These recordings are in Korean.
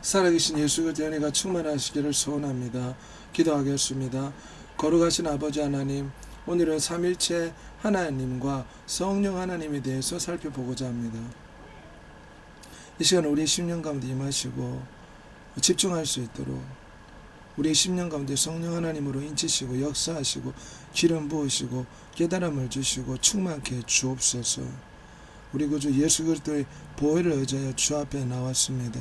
살아계신 예수 그리스도의 은혜가 충만하시기를 소원합니다. 기도하겠습니다. 거룩하신 아버지 하나님, 오늘은 삼일체 하나님과 성령 하나님에 대해서 살펴보고자 합니다. 이 시간 우리 10년 가운데 임하시고 집중할 수 있도록 우리 10년 가운데 성령 하나님으로 인치시고 역사하시고 기름 부으시고 깨달음을 주시고 충만케 주옵소서. 우리 구주 예수 그리스도의 보혈을 의지하여 주 앞에 나왔습니다.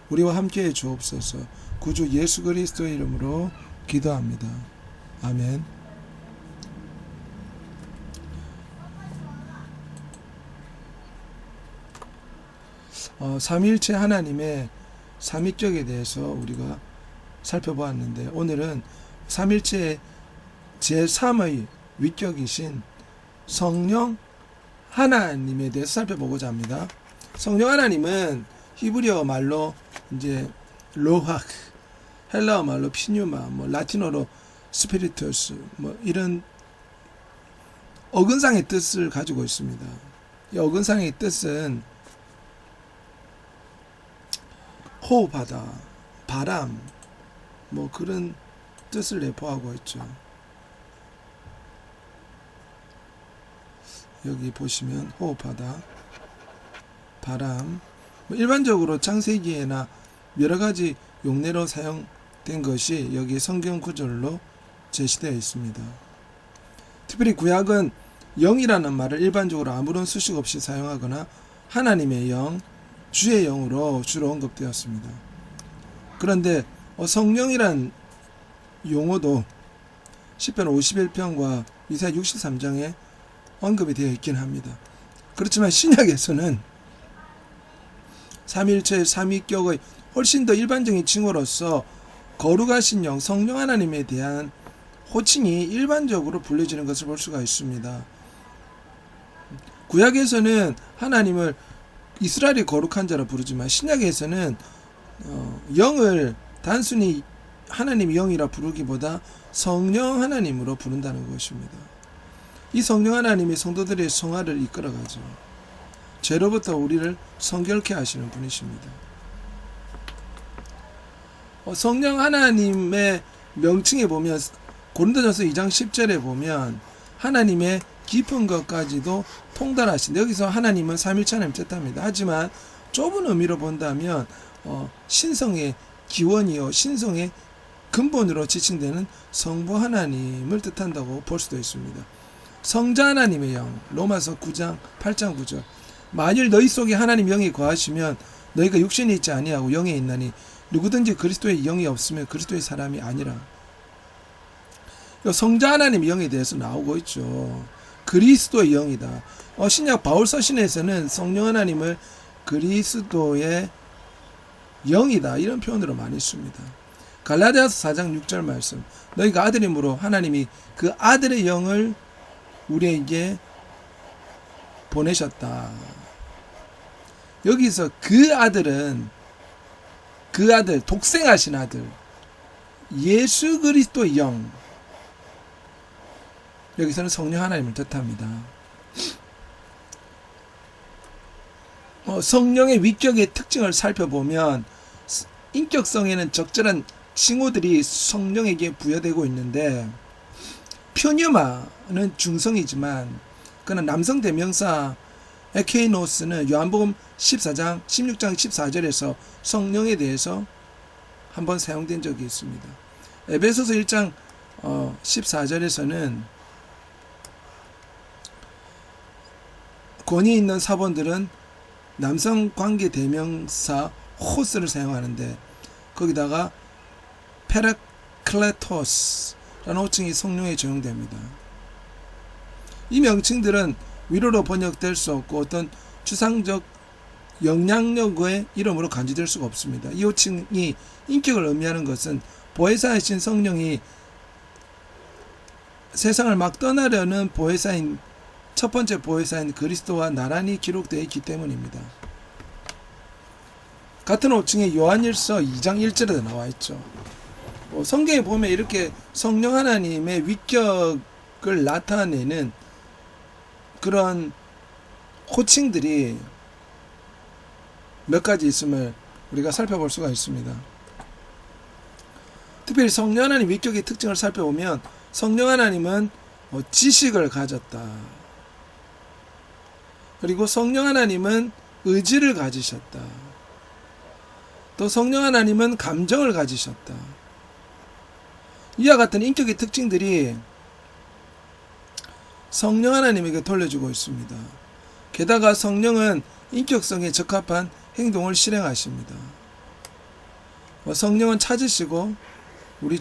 우리와 함께해 주옵소서. 구주 예수 그리스도의 이름으로 기도합니다. 아멘. 삼위일체 하나님의 삼위격에 대해서 우리가 살펴보았는데, 오늘은 삼위일체의 제3의 위격이신 성령 하나님에 대해서 살펴보고자 합니다. 성령 하나님은 히브리어 말로 이제 로하크, 헬라어 말로 피뉴마, 라틴어로 스피리투스, 이런 어근상의 뜻을 가지고 있습니다. 이 어근상의 뜻은 호흡하다, 바람, 그런 뜻을 내포하고 있죠. 여기 보시면 호흡하다, 바람, 일반적으로 창세기에나 여러가지 용례로 사용된 것이 여기 성경 구절로 제시되어 있습니다. 특별히 구약은 영이라는 말을 일반적으로 아무런 수식 없이 사용하거나 하나님의 영, 주의 영으로 주로 언급되었습니다. 그런데 성령이란 용어도 시편 51편과 이사야 63장에 언급이 되어 있긴 합니다. 그렇지만 신약에서는 삼위일체의 삼위격의 훨씬 더 일반적인 칭호로서 거룩하신 영, 성령 하나님에 대한 호칭이 일반적으로 불려지는 것을 볼 수가 있습니다. 구약에서는 하나님을 이스라엘이 거룩한 자라 부르지만, 신약에서는 영을 단순히 하나님의 영이라 부르기보다 성령 하나님으로 부른다는 것입니다. 이 성령 하나님이 성도들의 성화를 이끌어가죠. 죄로부터 우리를 성결케 하시는 분이십니다. 성령 하나님의 명칭에 보면, 고린도전서 2장 10절에 보면 하나님의 깊은 것까지도 통달하신다. 여기서 하나님은 삼일체 하나님 뜻합니다. 하지만 좁은 의미로 본다면 신성의 기원이요, 신성의 근본으로 지칭되는 성부 하나님을 뜻한다고 볼 수도 있습니다. 성자 하나님의 영, 로마서 9장 8장 9절. 만일 너희 속에 하나님 영이 거하시면 너희가 육신이 있지 아니하고 영에 있나니 누구든지 그리스도의 영이 없으면 그리스도의 사람이 아니라. 성자 하나님의 영에 대해서 나오고 있죠. 그리스도의 영이다. 신약 바울 서신에서는 성령 하나님을 그리스도의 영이다, 이런 표현으로 많이 씁니다. 갈라디아서 4장 6절 말씀. 너희가 아들이므로 하나님이 그 아들의 영을 우리에게 보내셨다. 여기서 그 아들은 그 아들, 독생하신 아들, 예수 그리스도의 영, 여기서는 성령 하나님을 뜻합니다. 성령의 위격의 특징을 살펴보면 인격성에는 적절한 칭호들이 성령에게 부여되고 있는데, 표뉴마는 중성이지만 그는 남성 대명사 에케이노스는 요한복음 14장 16장 14절에서 성령에 대해서 한번 사용된 적이 있습니다. 에베소서 1장 14절에서는 권위 있는 사본들은 남성 관계 대명사 호스를 사용하는데, 거기다가 페라클레토스라는 호칭이 성령에 적용됩니다. 이 명칭들은 위로로 번역될 수 없고 어떤 추상적 영향력의 이름으로 간주될 수가 없습니다. 이 호칭이 인격을 의미하는 것은 보혜사이신 성령이 세상을 막 떠나려는 보혜사인, 첫 번째 보혜사인 그리스도와 나란히 기록되어 있기 때문입니다. 같은 호칭이 요한일서 2장 1절에도 나와 있죠. 성경에 보면 이렇게 성령 하나님의 위격을 나타내는 그런 호칭들이 몇 가지 있음을 우리가 살펴볼 수가 있습니다. 특별히 성령 하나님 위격의 특징을 살펴보면 성령 하나님은 지식을 가졌다. 그리고 성령 하나님은 의지를 가지셨다. 또 성령 하나님은 감정을 가지셨다. 이와 같은 인격의 특징들이 성령 하나님에게 돌려주고 있습니다. 게다가 성령은 인격성에 적합한 행동을 실행하십니다. 성령은 찾으시고 우리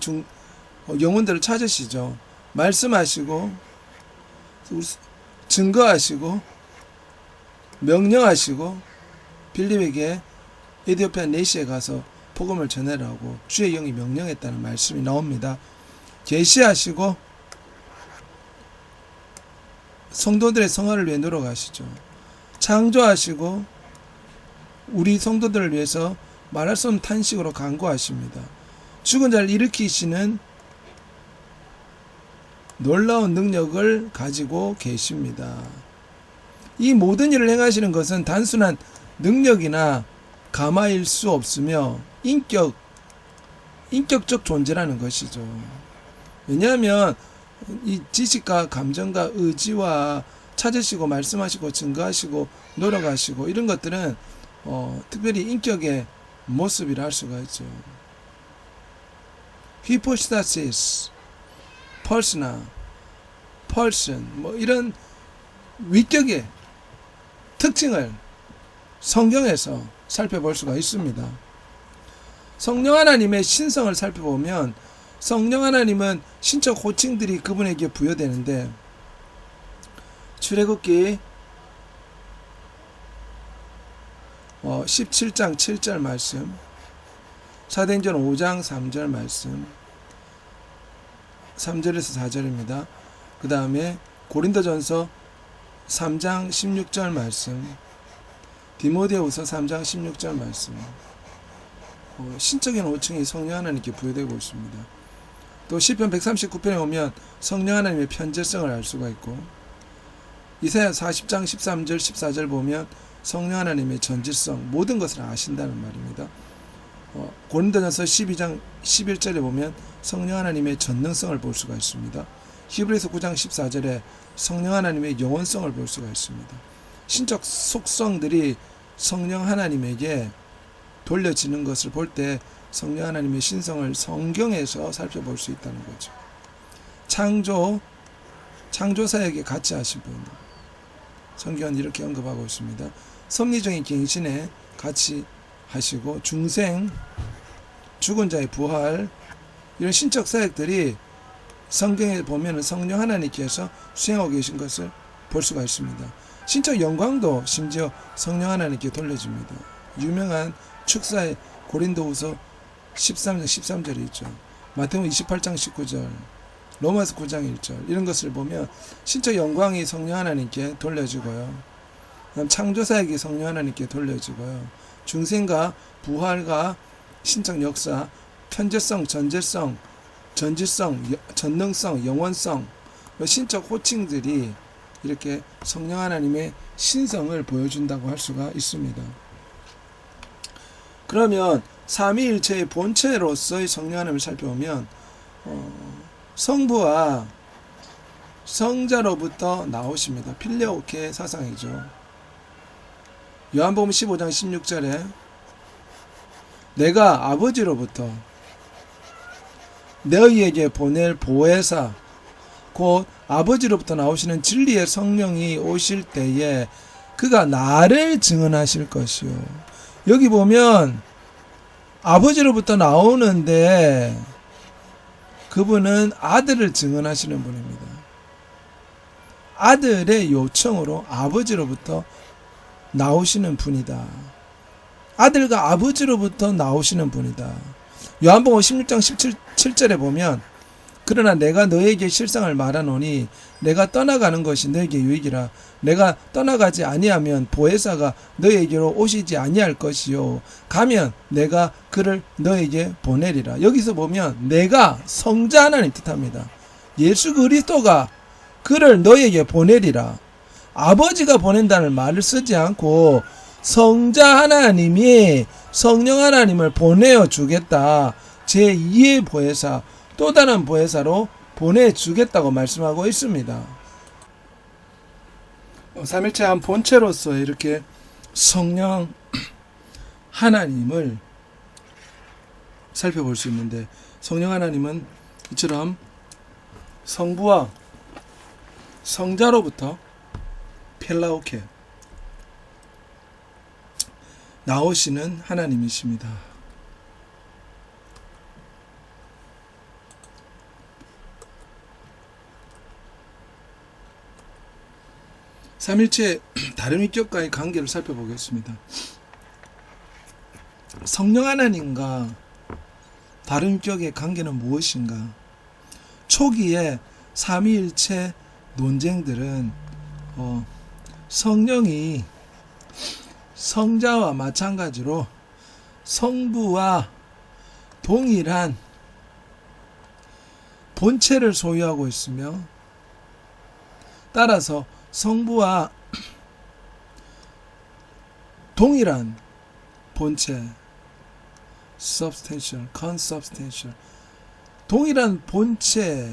영혼들을 찾으시죠. 말씀하시고 증거하시고 명령하시고 빌립에게 에디오피아 내시에 가서 복음을 전해라고 주의 영이 명령했다는 말씀이 나옵니다. 계시하시고 성도들의 성화를 위해 노력하시죠. 창조하시고 우리 성도들을 위해서 말할 수 없는 탄식으로 간구하십니다. 죽은 자를 일으키시는 놀라운 능력을 가지고 계십니다. 이 모든 일을 행하시는 것은 단순한 능력이나 가마일 수 없으며 인격적 존재라는 것이죠. 왜냐하면 이 지식과 감정과 의지와 찾으시고 말씀하시고 증거하시고 노력하시고 이런 것들은 특별히 인격의 모습이라 할 수가 있죠. hypostasis, persona, person 이런 위격의 특징을 성경에서 살펴볼 수가 있습니다. 성령 하나님의 신성을 살펴보면 성령 하나님은 신적 호칭들이 그분에게 부여되는데 출애굽기 17장 7절 말씀, 사도행전 5장 3절 말씀, 3절에서 4절입니다. 그 다음에 고린도전서 3장 16절 말씀, 디모데후서 3장 16절 말씀, 신적인 호칭이 성령 하나님께 부여되고 있습니다. 또 시편 139편에 오면 성령 하나님의 편재성을 알 수가 있고, 이사야 40장 13절 14절 보면 성령 하나님의 전지성, 모든 것을 아신다는 말입니다. 고린도전서 12장 11절에 보면 성령 하나님의 전능성을 볼 수가 있습니다. 히브리서 9장 14절에 성령 하나님의 영원성을 볼 수가 있습니다. 신적 속성들이 성령 하나님에게 돌려지는 것을 볼 때 성령 하나님의 신성을 성경에서 살펴볼 수 있다는 거죠. 창조사에게 같이 하신 분, 성경은 이렇게 언급하고 있습니다. 섭리적인 갱신에 같이 하시고 중생, 죽은 자의 부활, 이런 신적 사역들이 성경에 보면 성령 하나님께서 수행하고 계신 것을 볼 수가 있습니다. 신적 영광도 심지어 성령 하나님께 돌려줍니다. 유명한 축사의 고린도후서 13장 13절이 있죠. 마태복음 28장 19절, 로마서 9장 1절, 이런 것을 보면 신적 영광이 성령 하나님께 돌려지고요. 창조사역이 성령 하나님께 돌려지고요. 중생과 부활과 신적 역사, 편재성, 전재성, 전지성, 전능성, 영원성, 신적 호칭들이 이렇게 성령 하나님의 신성을 보여준다고 할 수가 있습니다. 그러면 삼위일체의 본체로서의 성령 하나님을 살펴보면 성부와 성자로부터 나오십니다. 필레오케 사상이죠. 요한복음 15장 16절에 내가 아버지로부터 너희에게 보낼 보혜사 곧 아버지로부터 나오시는 진리의 성령이 오실 때에 그가 나를 증언하실 것이요. 여기 보면 아버지로부터 나오는데 그분은 아들을 증언하시는 분입니다. 아들의 요청으로 아버지로부터 나오시는 분이다. 아들과 아버지로부터 나오시는 분이다. 요한복음 16장 17절에 보면 그러나 내가 너에게 실상을 말하노니 내가 떠나가는 것이 너에게 유익이라. 내가 떠나가지 아니하면 보혜사가 너에게로 오시지 아니할 것이요 가면 내가 그를 너에게 보내리라. 여기서 보면 내가 성자 하나님 뜻합니다. 예수 그리스도가 그를 너에게 보내리라. 아버지가 보낸다는 말을 쓰지 않고 성자 하나님이 성령 하나님을 보내어 주겠다. 제2의 보혜사, 또 다른 보혜사로 보내주겠다고 말씀하고 있습니다. 삼일체 한 본체로서 이렇게 성령 하나님을 살펴볼 수 있는데, 성령 하나님은 이처럼 성부와 성자로부터 펠라오케 나오시는 하나님이십니다. 삼일체 다른 위격과의 관계를 살펴보겠습니다. 성령 하나님과 다른 위격의 관계는 무엇인가? 초기에 삼위일체 논쟁들은 성령이 성자와 마찬가지로 성부와 동일한 본체를 소유하고 있으며, 따라서 성부와 동일한 본체 substantial, consubstantial, 동일한 본체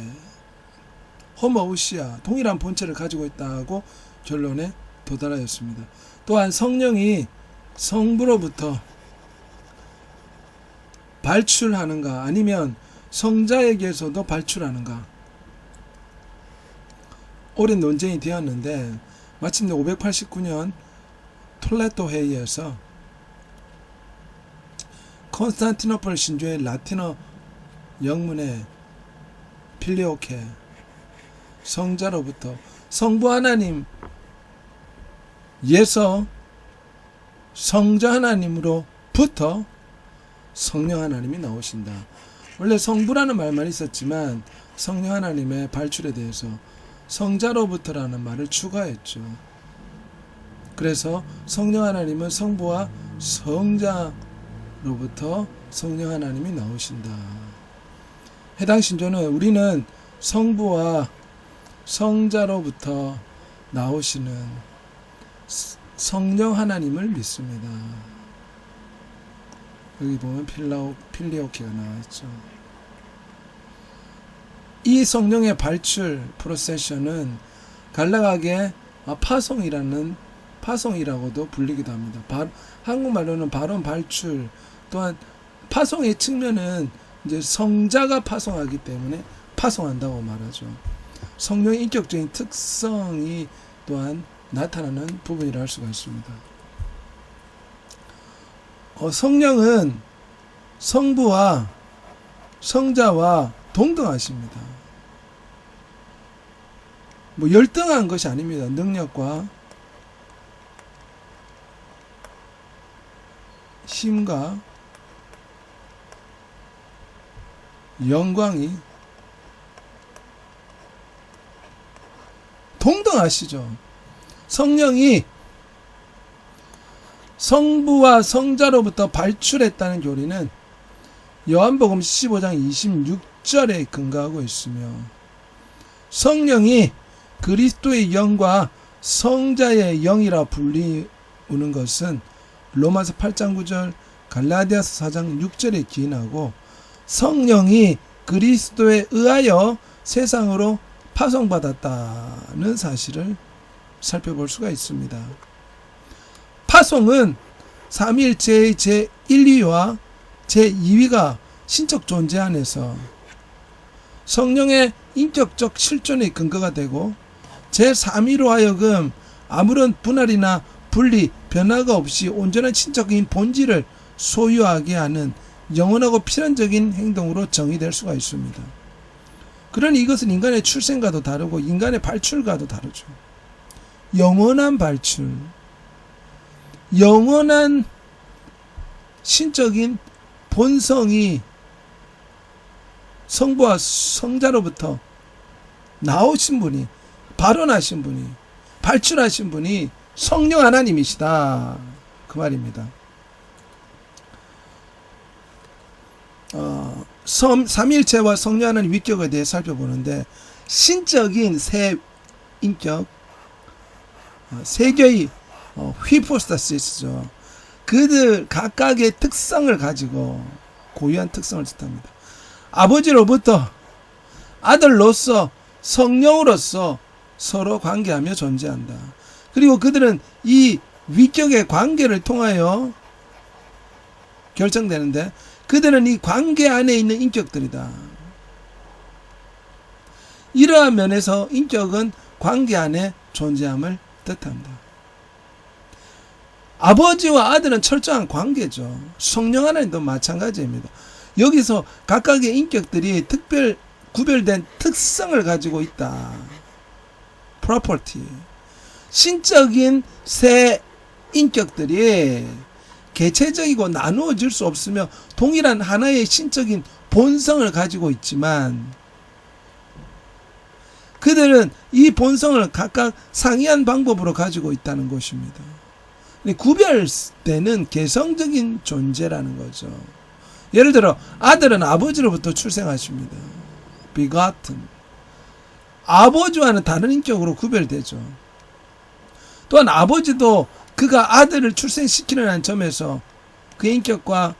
호모우시아, 동일한 본체를 가지고 있다고 결론에 도달하였습니다. 또한 성령이 성부로부터 발출하는가 아니면 성자에게서도 발출하는가, 오랜 논쟁이 되었는데 마침내 589년 톨레도 회의에서 콘스탄티노플 신조의 라틴어 영문의 필리오케, 성자로부터 성부 하나님 예서 성자 하나님으로부터 성령 하나님이 나오신다. 원래 성부라는 말만 있었지만 성령 하나님의 발출에 대해서 성자로부터라는 말을 추가했죠. 그래서 성령 하나님은 성부와 성자로부터 성령 하나님이 나오신다. 해당 신조는 우리는 성부와 성자로부터 나오시는 성령 하나님을 믿습니다. 여기 보면 필리오케가 나와있죠. 이 성령의 발출 프로세션은 간략하게 파송이라고도 불리기도 합니다. 한국말로는 발언 발출, 또한 파송의 측면은 이제 성자가 파송하기 때문에 파송한다고 말하죠. 성령의 인격적인 특성이 또한 나타나는 부분이라 할 수가 있습니다. 성령은 성부와 성자와 동등하십니다. 열등한 것이 아닙니다. 능력과 힘과 영광이 동등하시죠. 성령이 성부와 성자로부터 발출했다는 교리는 요한복음 15장 26절에 근거하고 있으며, 성령이 그리스도의 영과 성자의 영이라 불리우는 것은 로마서 8장 9절, 갈라디아서 4장 6절에 기인하고, 성령이 그리스도에 의하여 세상으로 파송받았다는 사실을 살펴볼 수가 있습니다. 파송은 삼위일체의 제1위와 제2위가 신적 존재 안에서 성령의 인격적 실존의 근거가 되고, 제3위로 하여금 아무런 분할이나 분리, 변화가 없이 온전한 신적인 본질을 소유하게 하는 영원하고 필연적인 행동으로 정의될 수가 있습니다. 그러니 이것은 인간의 출생과도 다르고 인간의 발출과도 다르죠. 영원한 발출, 영원한 신적인 본성이 성부와 성자로부터 나오신 분이, 발원하신 분이, 발출하신 분이 성령 하나님이시다, 그 말입니다. 삼위일체와 성령 하나님 위격에 대해 살펴보는데, 신적인 세 인격, 세 개의 휘포스타시스죠. 그들 각각의 특성을 가지고 고유한 특성을 뜻합니다. 아버지로부터 아들로서 성령으로서 서로 관계하며 존재한다. 그리고 그들은 이 위격의 관계를 통하여 결정되는데 그들은 이 관계 안에 있는 인격들이다. 이러한 면에서 인격은 관계 안에 존재함을 뜻합니다. 아버지와 아들은 철저한 관계죠. 성령 하나님도 마찬가지입니다. 여기서 각각의 인격들이 구별된 특성을 가지고 있다. property. 신적인 세 인격들이 개체적이고 나누어질 수 없으며 동일한 하나의 신적인 본성을 가지고 있지만 그들은 이 본성을 각각 상이한 방법으로 가지고 있다는 것입니다. 구별되는 개성적인 존재라는 거죠. 예를 들어 아들은 아버지로부터 출생하십니다. begotten. 아버지와는 다른 인격으로 구별되죠. 또한 아버지도 그가 아들을 출생시키는 점에서 그의 인격과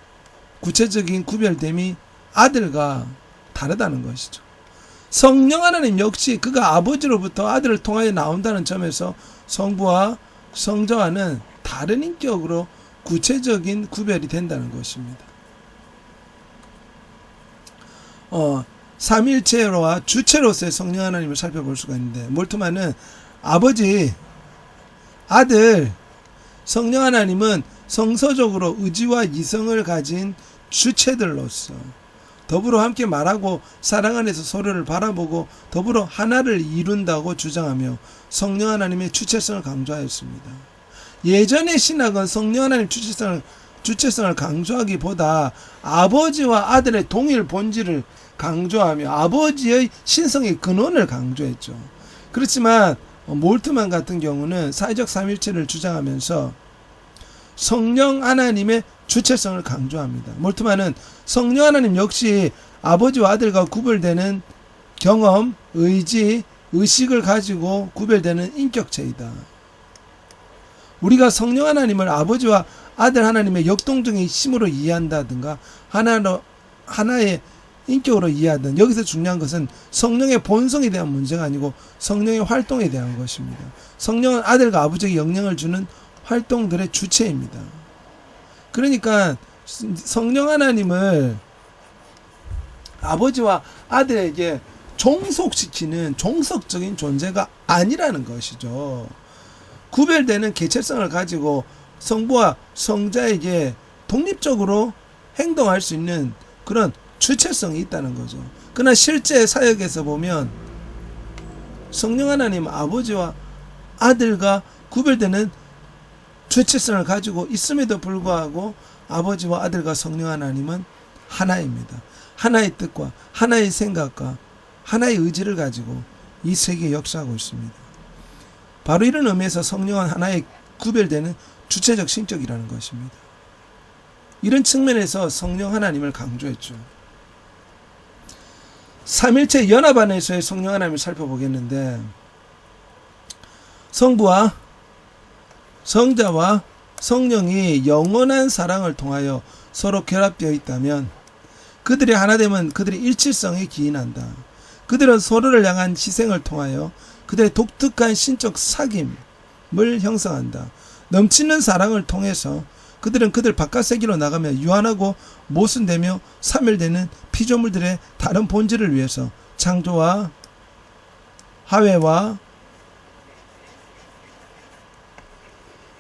구체적인 구별됨이 아들과 다르다는 것이죠. 성령 하나님 역시 그가 아버지로부터 아들을 통하여 나온다는 점에서 성부와 성자와는 다른 인격으로 구체적인 구별이 된다는 것입니다. 삼일체로와 주체로서의 성령 하나님을 살펴볼 수가 있는데 몰트만은 아버지, 아들, 성령 하나님은 성서적으로 의지와 이성을 가진 주체들로서 더불어 함께 말하고 사랑 안에서 서로를 바라보고 더불어 하나를 이룬다고 주장하며 성령 하나님의 주체성을 강조하였습니다. 예전의 신학은 성령 하나님 주체성을 강조하기보다 아버지와 아들의 동일 본질을 강조하며 아버지의 신성의 근원을 강조했죠. 그렇지만 몰트만 같은 경우는 사회적 삼일체를 주장하면서 성령 하나님의 주체성을 강조합니다. 몰트만은 성령 하나님 역시 아버지와 아들과 구별되는 경험, 의지, 의식을 가지고 구별되는 인격체이다. 우리가 성령 하나님을 아버지와 아들 하나님의 역동적인 힘으로 이해한다든가 하나의 인격으로 이해하든 여기서 중요한 것은 성령의 본성에 대한 문제가 아니고 성령의 활동에 대한 것입니다. 성령은 아들과 아버지에게 영향을 주는 활동들의 주체입니다. 그러니까 성령 하나님을 아버지와 아들에게 종속시키는 종속적인 존재가 아니라는 것이죠. 구별되는 개체성을 가지고 성부와 성자에게 독립적으로 행동할 수 있는 그런 주체성이 있다는 거죠. 그러나 실제 사역에서 보면 성령 하나님 아버지와 아들과 구별되는 주체성을 가지고 있음에도 불구하고 아버지와 아들과 성령 하나님은 하나입니다. 하나의 뜻과 하나의 생각과 하나의 의지를 가지고 이 세계에 역사하고 있습니다. 바로 이런 의미에서 성령은 하나의 구별되는 주체적 신격이라는 것입니다. 이런 측면에서 성령 하나님을 강조했죠. 삼일체 연합 안에서의 성령 하나님을 살펴보겠는데 성부와 성자와 성령이 영원한 사랑을 통하여 서로 결합되어 있다면 그들이 하나됨은 그들의 일치성에 기인한다. 그들은 서로를 향한 희생을 통하여 그들의 독특한 신적 사귐을 형성한다. 넘치는 사랑을 통해서 그들은 그들 바깥 세계로 나가며 유한하고 모순되며 사멸되는 피조물들의 다른 본질을 위해서 창조와 화해와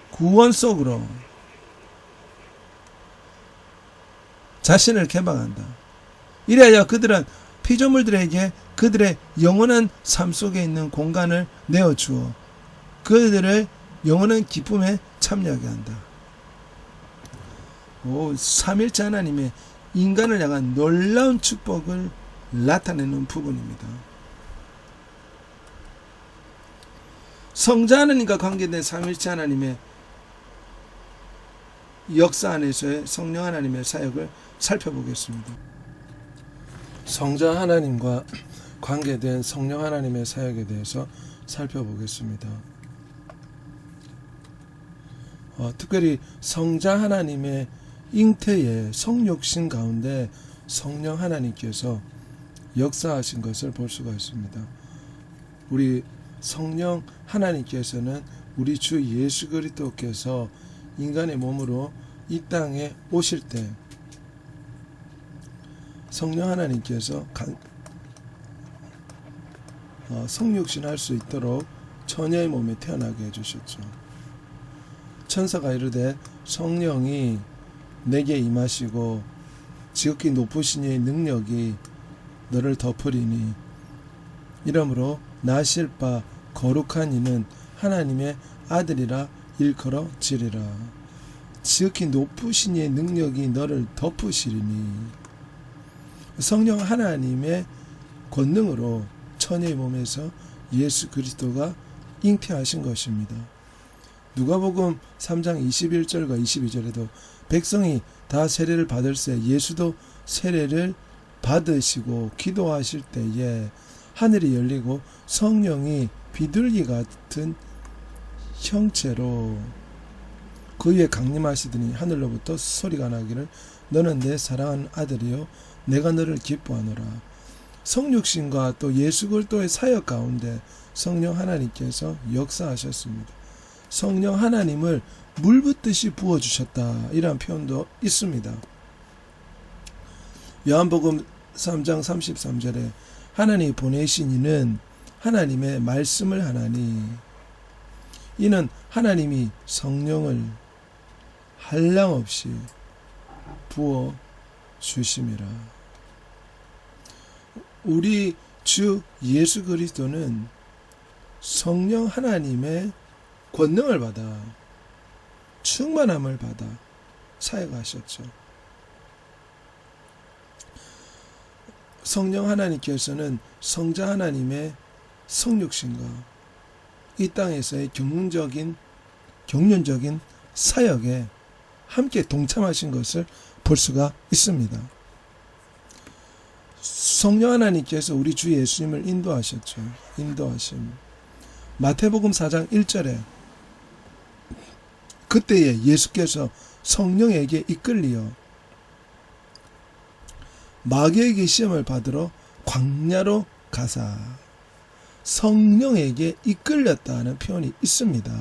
구원 속으로 자신을 개방한다. 이래야 그들은 피조물들에게 그들의 영원한 삶 속에 있는 공간을 내어주어 그들의 영원한 기쁨에 참여하게 한다. 삼일체 하나님의 인간을 향한 놀라운 축복을 나타내는 부분입니다. 성자 하나님과 관계된 삼일체 하나님의 역사 안에서의 성령 하나님의 사역을 살펴보겠습니다. 성자 하나님과 관계된 성령 하나님의 사역에 대해서 살펴보겠습니다. 특별히 성자 하나님의 잉태의 성육신 가운데 성령 하나님께서 역사하신 것을 볼 수가 있습니다. 우리 성령 하나님께서는 우리 주 예수 그리스도께서 인간의 몸으로 이 땅에 오실 때 성령 하나님께서 성육신할 수 있도록 처녀의 몸에 태어나게 해주셨죠. 천사가 이르되 성령이 내게 임하시고 지극히 높으신 이의 능력이 너를 덮으리니 이러므로 나실 바 거룩한 이는 하나님의 아들이라 일컬어지리라. 지극히 높으신 이의 능력이 너를 덮으시리니 성령 하나님의 권능으로 처녀의 몸에서 예수 그리스도가 잉태하신 것입니다. 누가복음 3장 21절과 22절에도 백성이 다 세례를 받을새 예수도 세례를 받으시고 기도하실 때에 하늘이 열리고 성령이 비둘기 같은 형체로 그 위에 강림하시더니 하늘로부터 소리가 나기를 너는 내 사랑하는 아들이요 내가 너를 기뻐하노라. 성육신과 또 예수 그리스도의 사역 가운데 성령 하나님께서 역사하셨습니다. 성령 하나님을 물 붓듯이 부어주셨다, 이런 표현도 있습니다. 요한복음 3장 33절에 하나님이 보내신 이는 하나님의 말씀을 하나니 이는 하나님이 성령을 한량없이 부어 주심이라. 우리 주 예수 그리스도는 성령 하나님의 권능을 받아 충만함을 받아 사역하셨죠. 성령 하나님께서는 성자 하나님의 성육신과 이 땅에서의 경륜적인 사역에 함께 동참하신 것을 볼 수가 있습니다. 성령 하나님께서 우리 주 예수님을 인도하셨죠. 인도하심. 마태복음 4장 1절에 그때에 예수께서 성령에게 이끌리어 마귀에게 시험을 받으러 광야로 가사 성령에게 이끌렸다는 표현이 있습니다.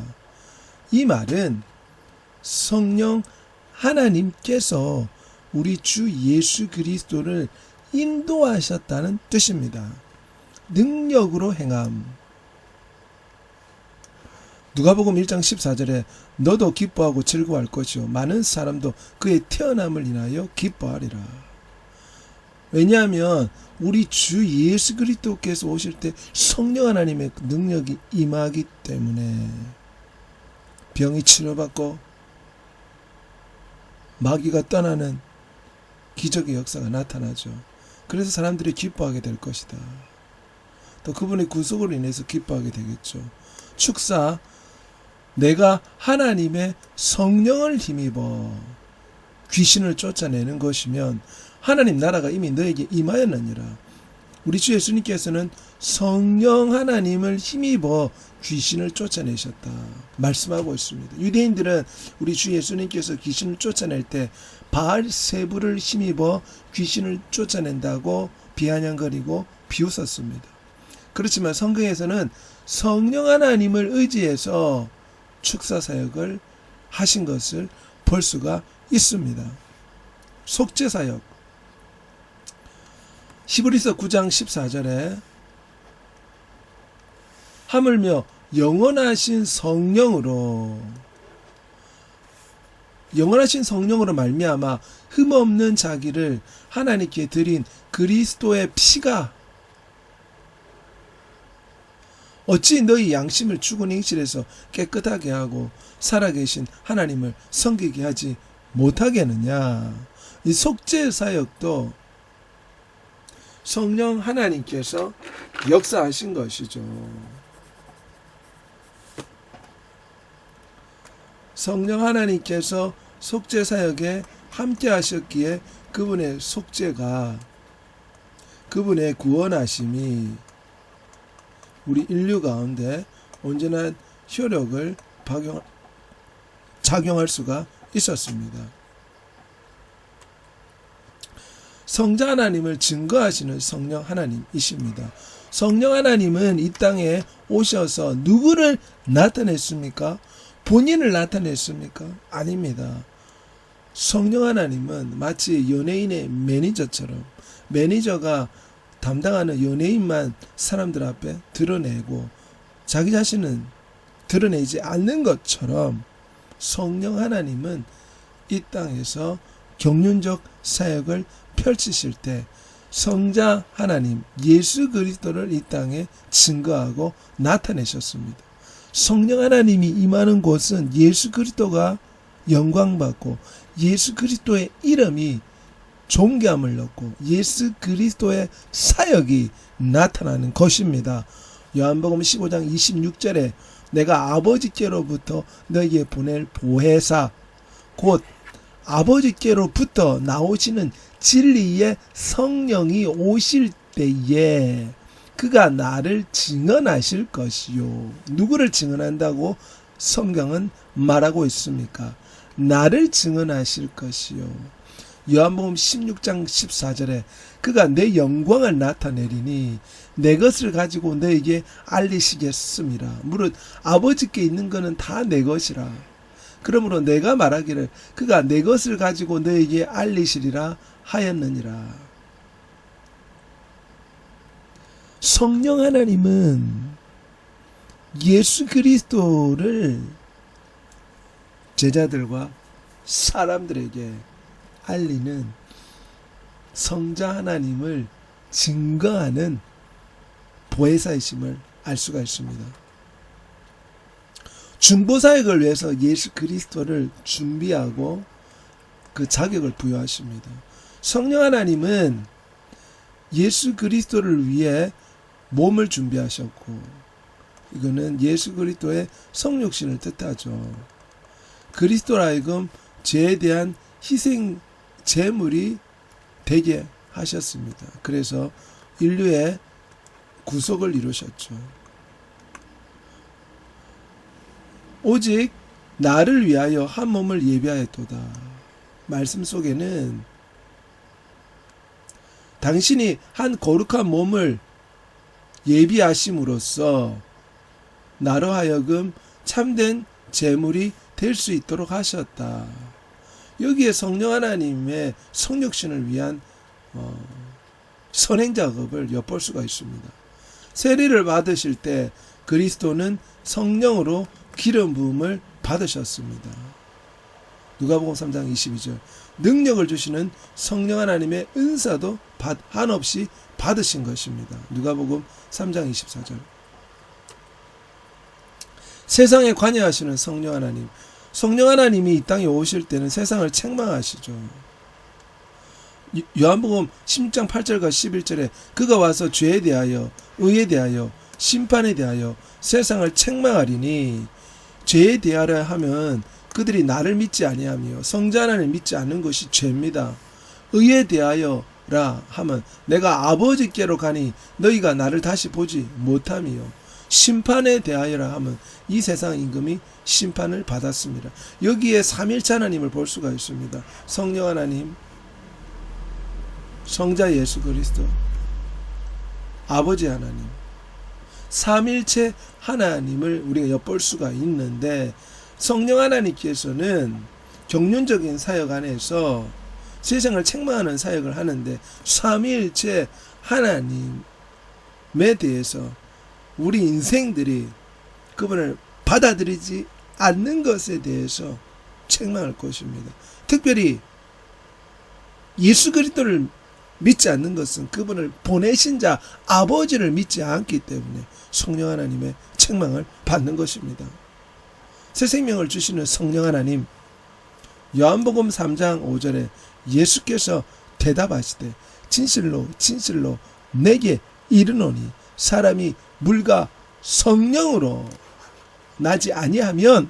이 말은 성령 하나님께서 우리 주 예수 그리스도를 인도하셨다는 뜻입니다. 능력으로 행함. 누가복음 1장 14절에 너도 기뻐하고 즐거워할 것이요 많은 사람도 그의 태어남을 인하여 기뻐하리라. 왜냐하면 우리 주 예수 그리스도께서 오실 때 성령 하나님의 능력이 임하기 때문에 병이 치료받고 마귀가 떠나는 기적의 역사가 나타나죠. 그래서 사람들이 기뻐하게 될 것이다. 또 그분의 구속으로 인해서 기뻐하게 되겠죠. 축사, 내가 하나님의 성령을 힘입어 귀신을 쫓아내는 것이면 하나님 나라가 이미 너에게 임하였느니라. 우리 주 예수님께서는 성령 하나님을 힘입어 귀신을 쫓아내셨다 말씀하고 있습니다. 유대인들은 우리 주 예수님께서 귀신을 쫓아낼 때 바알세불을 힘입어 귀신을 쫓아낸다고 비아냥거리고 비웃었습니다. 그렇지만 성경에서는 성령 하나님을 의지해서 축사사역을 하신 것을 볼 수가 있습니다. 속죄사역, 히브리서 9장 14절에 하물며 영원하신 성령으로 말미암아 흠없는 자기를 하나님께 드린 그리스도의 피가 어찌 너희 양심을 죽은 행실에서 깨끗하게 하고 살아계신 하나님을 섬기게 하지 못하겠느냐. 이 속죄사역도 성령 하나님께서 역사하신 것이죠. 성령 하나님께서 속죄사역에 함께 하셨기에 그분의 속죄가, 그분의 구원하심이 우리 인류 가운데 온전한 효력을 작용할 수가 있었습니다. 성자 하나님을 증거하시는 성령 하나님이십니다. 성령 하나님은 이 땅에 오셔서 누구를 나타냈습니까? 본인을 나타냈습니까? 아닙니다. 성령 하나님은 마치 연예인의 매니저처럼, 매니저가 담당하는 연예인만 사람들 앞에 드러내고 자기 자신은 드러내지 않는 것처럼, 성령 하나님은 이 땅에서 경륜적 사역을 펼치실 때 성자 하나님 예수 그리스도를 이 땅에 증거하고 나타내셨습니다. 성령 하나님이 임하는 곳은 예수 그리스도가 영광받고 예수 그리스도의 이름이 존귀함을 얻고 예수 그리스도의 사역이 나타나는 것입니다. 요한복음 15장 26절에 내가 아버지께로부터 너희에게 보낼 보혜사, 곧 아버지께로부터 나오시는 진리의 성령이 오실 때에 그가 나를 증언하실 것이요. 누구를 증언한다고 성경은 말하고 있습니까? 나를 증언하실 것이요. 요한복음 16장 14절에 그가 내 영광을 나타내리니 내 것을 가지고 너에게 알리시겠습니다. 무릇 아버지께 있는 것은 다 내 것이라. 그러므로 내가 말하기를 그가 내 것을 가지고 너에게 알리시리라 하였느니라. 성령 하나님은 예수 그리스도를 제자들과 사람들에게 알리는, 성자 하나님을 증거하는 보혜사이심을 알 수가 있습니다. 중보사역을 위해서 예수 그리스도를 준비하고 그 자격을 부여하십니다. 성령 하나님은 예수 그리스도를 위해 몸을 준비하셨고, 이거는 예수 그리스도의 성육신을 뜻하죠. 그리스도로 하여금 죄에 대한 희생 제물이 되게 하셨습니다. 그래서 인류의 구속을 이루셨죠. 오직 나를 위하여 한 몸을 예비하였도다. 말씀 속에는 당신이 한 거룩한 몸을 예비하심으로써 나로 하여금 참된 제물이 될 수 있도록 하셨다. 여기에 성령 하나님의 성육신을 위한 선행 작업을 엿볼 수가 있습니다. 세례를 받으실 때 그리스도는 성령으로 기름 부음을 받으셨습니다. 누가복음 3장 22절 능력을 주시는 성령 하나님의 은사도 한없이 받으신 것입니다. 누가복음 3장 24절 세상에 관여하시는 성령 하나님, 성령 하나님이 이 땅에 오실 때는 세상을 책망하시죠. 요한복음 16장 8절과 11절에 그가 와서 죄에 대하여 의에 대하여 심판에 대하여 세상을 책망하리니, 죄에 대하여 하면 그들이 나를 믿지 아니하며 성자 하나님을 믿지 않는 것이 죄입니다. 의에 대하여라 하면 내가 아버지께로 가니 너희가 나를 다시 보지 못하며, 심판에 대하여라 하면 이 세상 임금이 심판을 받았습니다. 여기에 삼일체 하나님을 볼 수가 있습니다. 성령 하나님, 성자 예수 그리스도, 아버지 하나님, 삼일체 하나님을 우리가 엿볼 수가 있는데, 성령 하나님께서는 경륜적인 사역 안에서 세상을 책망하는 사역을 하는데, 삼일체 하나님에 대해서 우리 인생들이 그분을 받아들이지 않는 것에 대해서 책망할 것입니다. 특별히 예수 그리스도를 믿지 않는 것은 그분을 보내신 자 아버지를 믿지 않기 때문에 성령 하나님의 책망을 받는 것입니다. 새 생명을 주시는 성령 하나님, 요한복음 3장 5절에 예수께서 대답하시되 진실로 진실로 내게 이르노니 사람이 물과 성령으로 나지 아니하면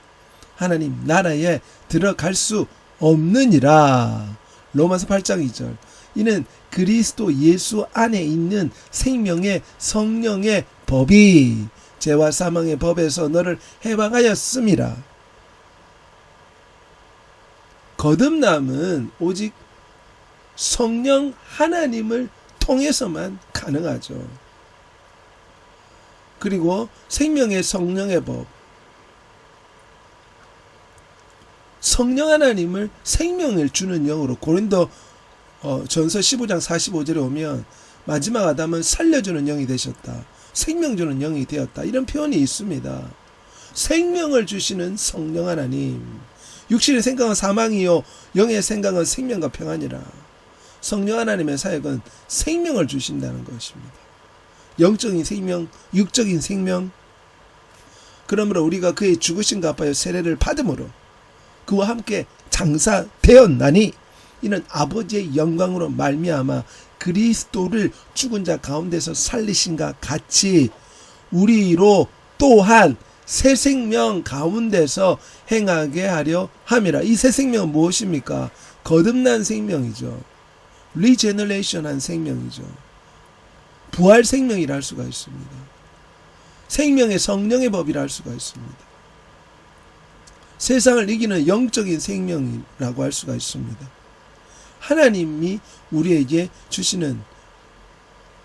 하나님 나라에 들어갈 수 없느니라. 로마서 8장 2절 이는 그리스도 예수 안에 있는 생명의 성령의 법이 죄와 사망의 법에서 너를 해방하였음이라. 거듭남은 오직 성령 하나님을 통해서만 가능하죠. 그리고 생명의 성령의 법, 성령 하나님을 생명을 주는 영으로 고린도 전서 15장 45절에 오면 마지막 아담은 살려주는 영이 되셨다, 생명 주는 영이 되었다, 이런 표현이 있습니다. 생명을 주시는 성령 하나님, 육신의 생각은 사망이요 영의 생각은 생명과 평안이라. 성령 하나님의 사역은 생명을 주신다는 것입니다. 영적인 생명, 육적인 생명. 그러므로 우리가 그의 죽으신 갚아요 세례를 받음으로 그와 함께 장사되었나니 이는 아버지의 영광으로 말미암아 그리스도를 죽은 자 가운데서 살리신가 같이 우리로 또한 새 생명 가운데서 행하게 하려 함이라. 이 새 생명은 무엇입니까? 거듭난 생명이죠. 리제너레이션한 생명이죠. 부활 생명이라 할 수가 있습니다. 생명의 성령의 법이라 할 수가 있습니다. 세상을 이기는 영적인 생명이라고 할 수가 있습니다. 하나님이 우리에게 주시는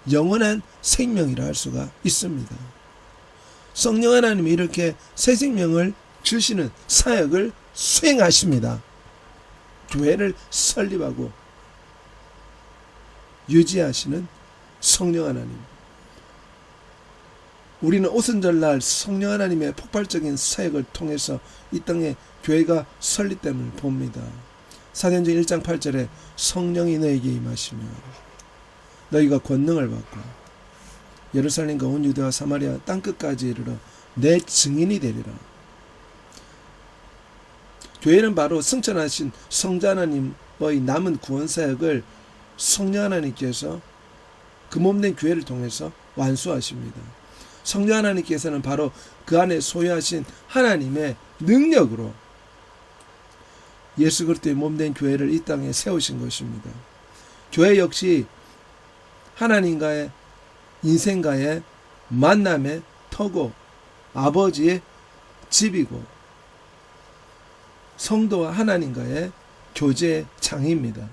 영원한 생명이라 할 수가 있습니다. 성령 하나님이 이렇게 새 생명을 주시는 사역을 수행하십니다. 교회를 설립하고 유지하시는 성령 하나님. 우리는 오순절날 성령 하나님의 폭발적인 사역을 통해서 이 땅에 교회가 설립됨을 봅니다. 사도행전 1장 8절에 성령이 너에게 임하시며 너희가 권능을 받고 예루살렘과 온 유대와 사마리아 땅끝까지 이르러 내 증인이 되리라. 교회는 바로 승천하신 성자 하나님의 남은 구원 사역을 성령 하나님께서 그 몸된 교회를 통해서 완수하십니다. 성령 하나님께서는 바로 그 안에 소유하신 하나님의 능력으로 예수 그리스도의 몸된 교회를 이 땅에 세우신 것입니다. 교회 역시 하나님과의 인생과의 만남의 터고 아버지의 집이고 성도와 하나님과의 교제의 장입니다.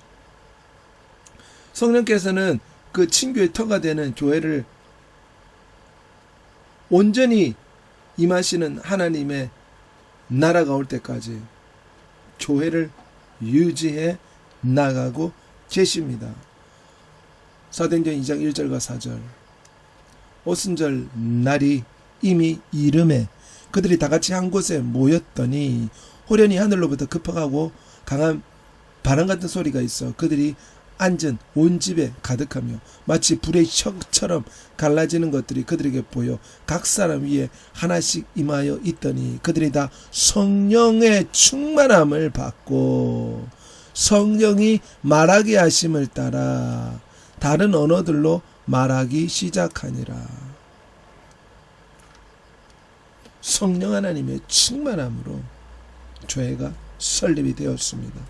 성령께서는 그 친교의 터가 되는 교회를 온전히 임하시는 하나님의 나라가 올 때까지 교회를 유지해 나가고 계십니다. 사도행전 2장 1절과 4절. 오순절 날이 이미 이름에 그들이 다 같이 한 곳에 모였더니 호련히 하늘로부터 급하고 강한 바람 같은 소리가 있어 그들이 앉은 온 집에 가득하며 마치 불의 혀처럼 갈라지는 것들이 그들에게 보여 각 사람 위에 하나씩 임하여 있더니 그들이 다 성령의 충만함을 받고 성령이 말하게 하심을 따라 다른 언어들로 말하기 시작하니라. 성령 하나님의 충만함으로 교회가 설립이 되었습니다.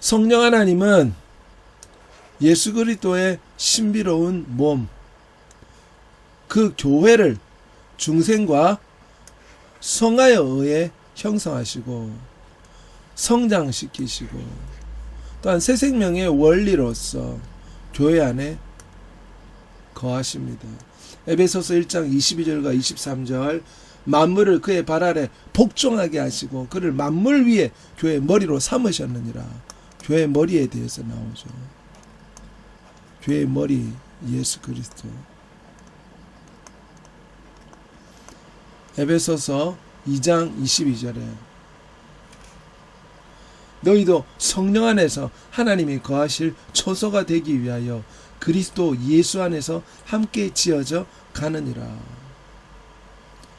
성령 하나님은 예수 그리스도의 신비로운 몸, 그 교회를 중생과 성화에 의해 형성하시고 성장시키시고 또한 새 생명의 원리로서 교회 안에 거하십니다. 에베소서 1장 22절과 23절 만물을 그의 발 아래 복종하게 하시고 그를 만물 위에 교회의 머리로 삼으셨느니라. 교회의 머리에 대해서 나오죠. 교회의 머리 예수 그리스도. 에베소서 2장 22절에 너희도 성령 안에서 하나님이 거하실 초소가 되기 위하여 그리스도 예수 안에서 함께 지어져 가느니라.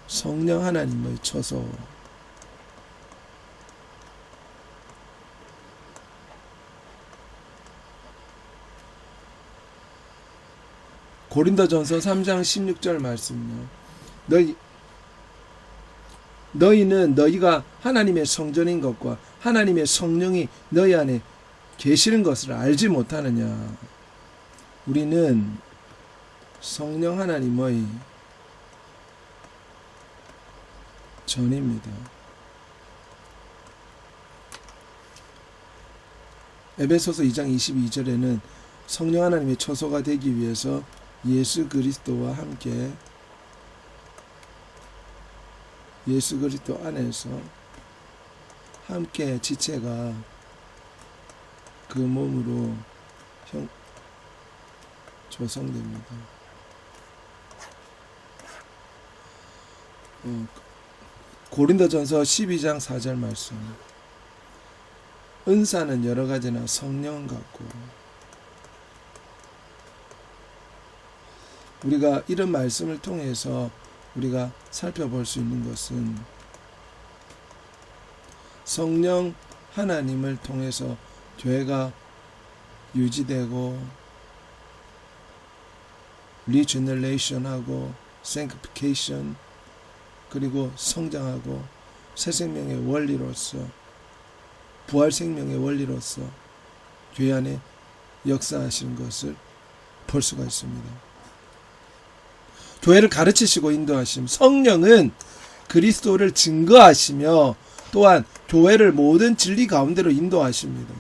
성령 하나님의 초소. 고린도전서 3장 16절 말씀요. 너희는 너희가 하나님의 성전인 것과 하나님의 성령이 너희 안에 계시는 것을 알지 못하느냐. 우리는 성령 하나님의 전입니다. 에베소서 2장 22절에는 성령 하나님의 처소가 되기 위해서 예수 그리스도와 함께 예수 그리스도 안에서 함께 지체가 그 몸으로 조성됩니다. 고린도전서 12장 4절 말씀. 은사는 여러 가지나 성령 같고, 우리가 이런 말씀을 통해서 우리가 살펴볼 수 있는 것은 성령 하나님을 통해서 교회가 유지되고 리제너레이션하고 sanctification 그리고 성장하고 새 생명의 원리로서 부활 생명의 원리로서 교회 안에 역사하시는 것을 볼 수가 있습니다. 교회를 가르치시고 인도하심. 성령은 그리스도를 증거하시며 또한 교회를 모든 진리 가운데로 인도하십니다.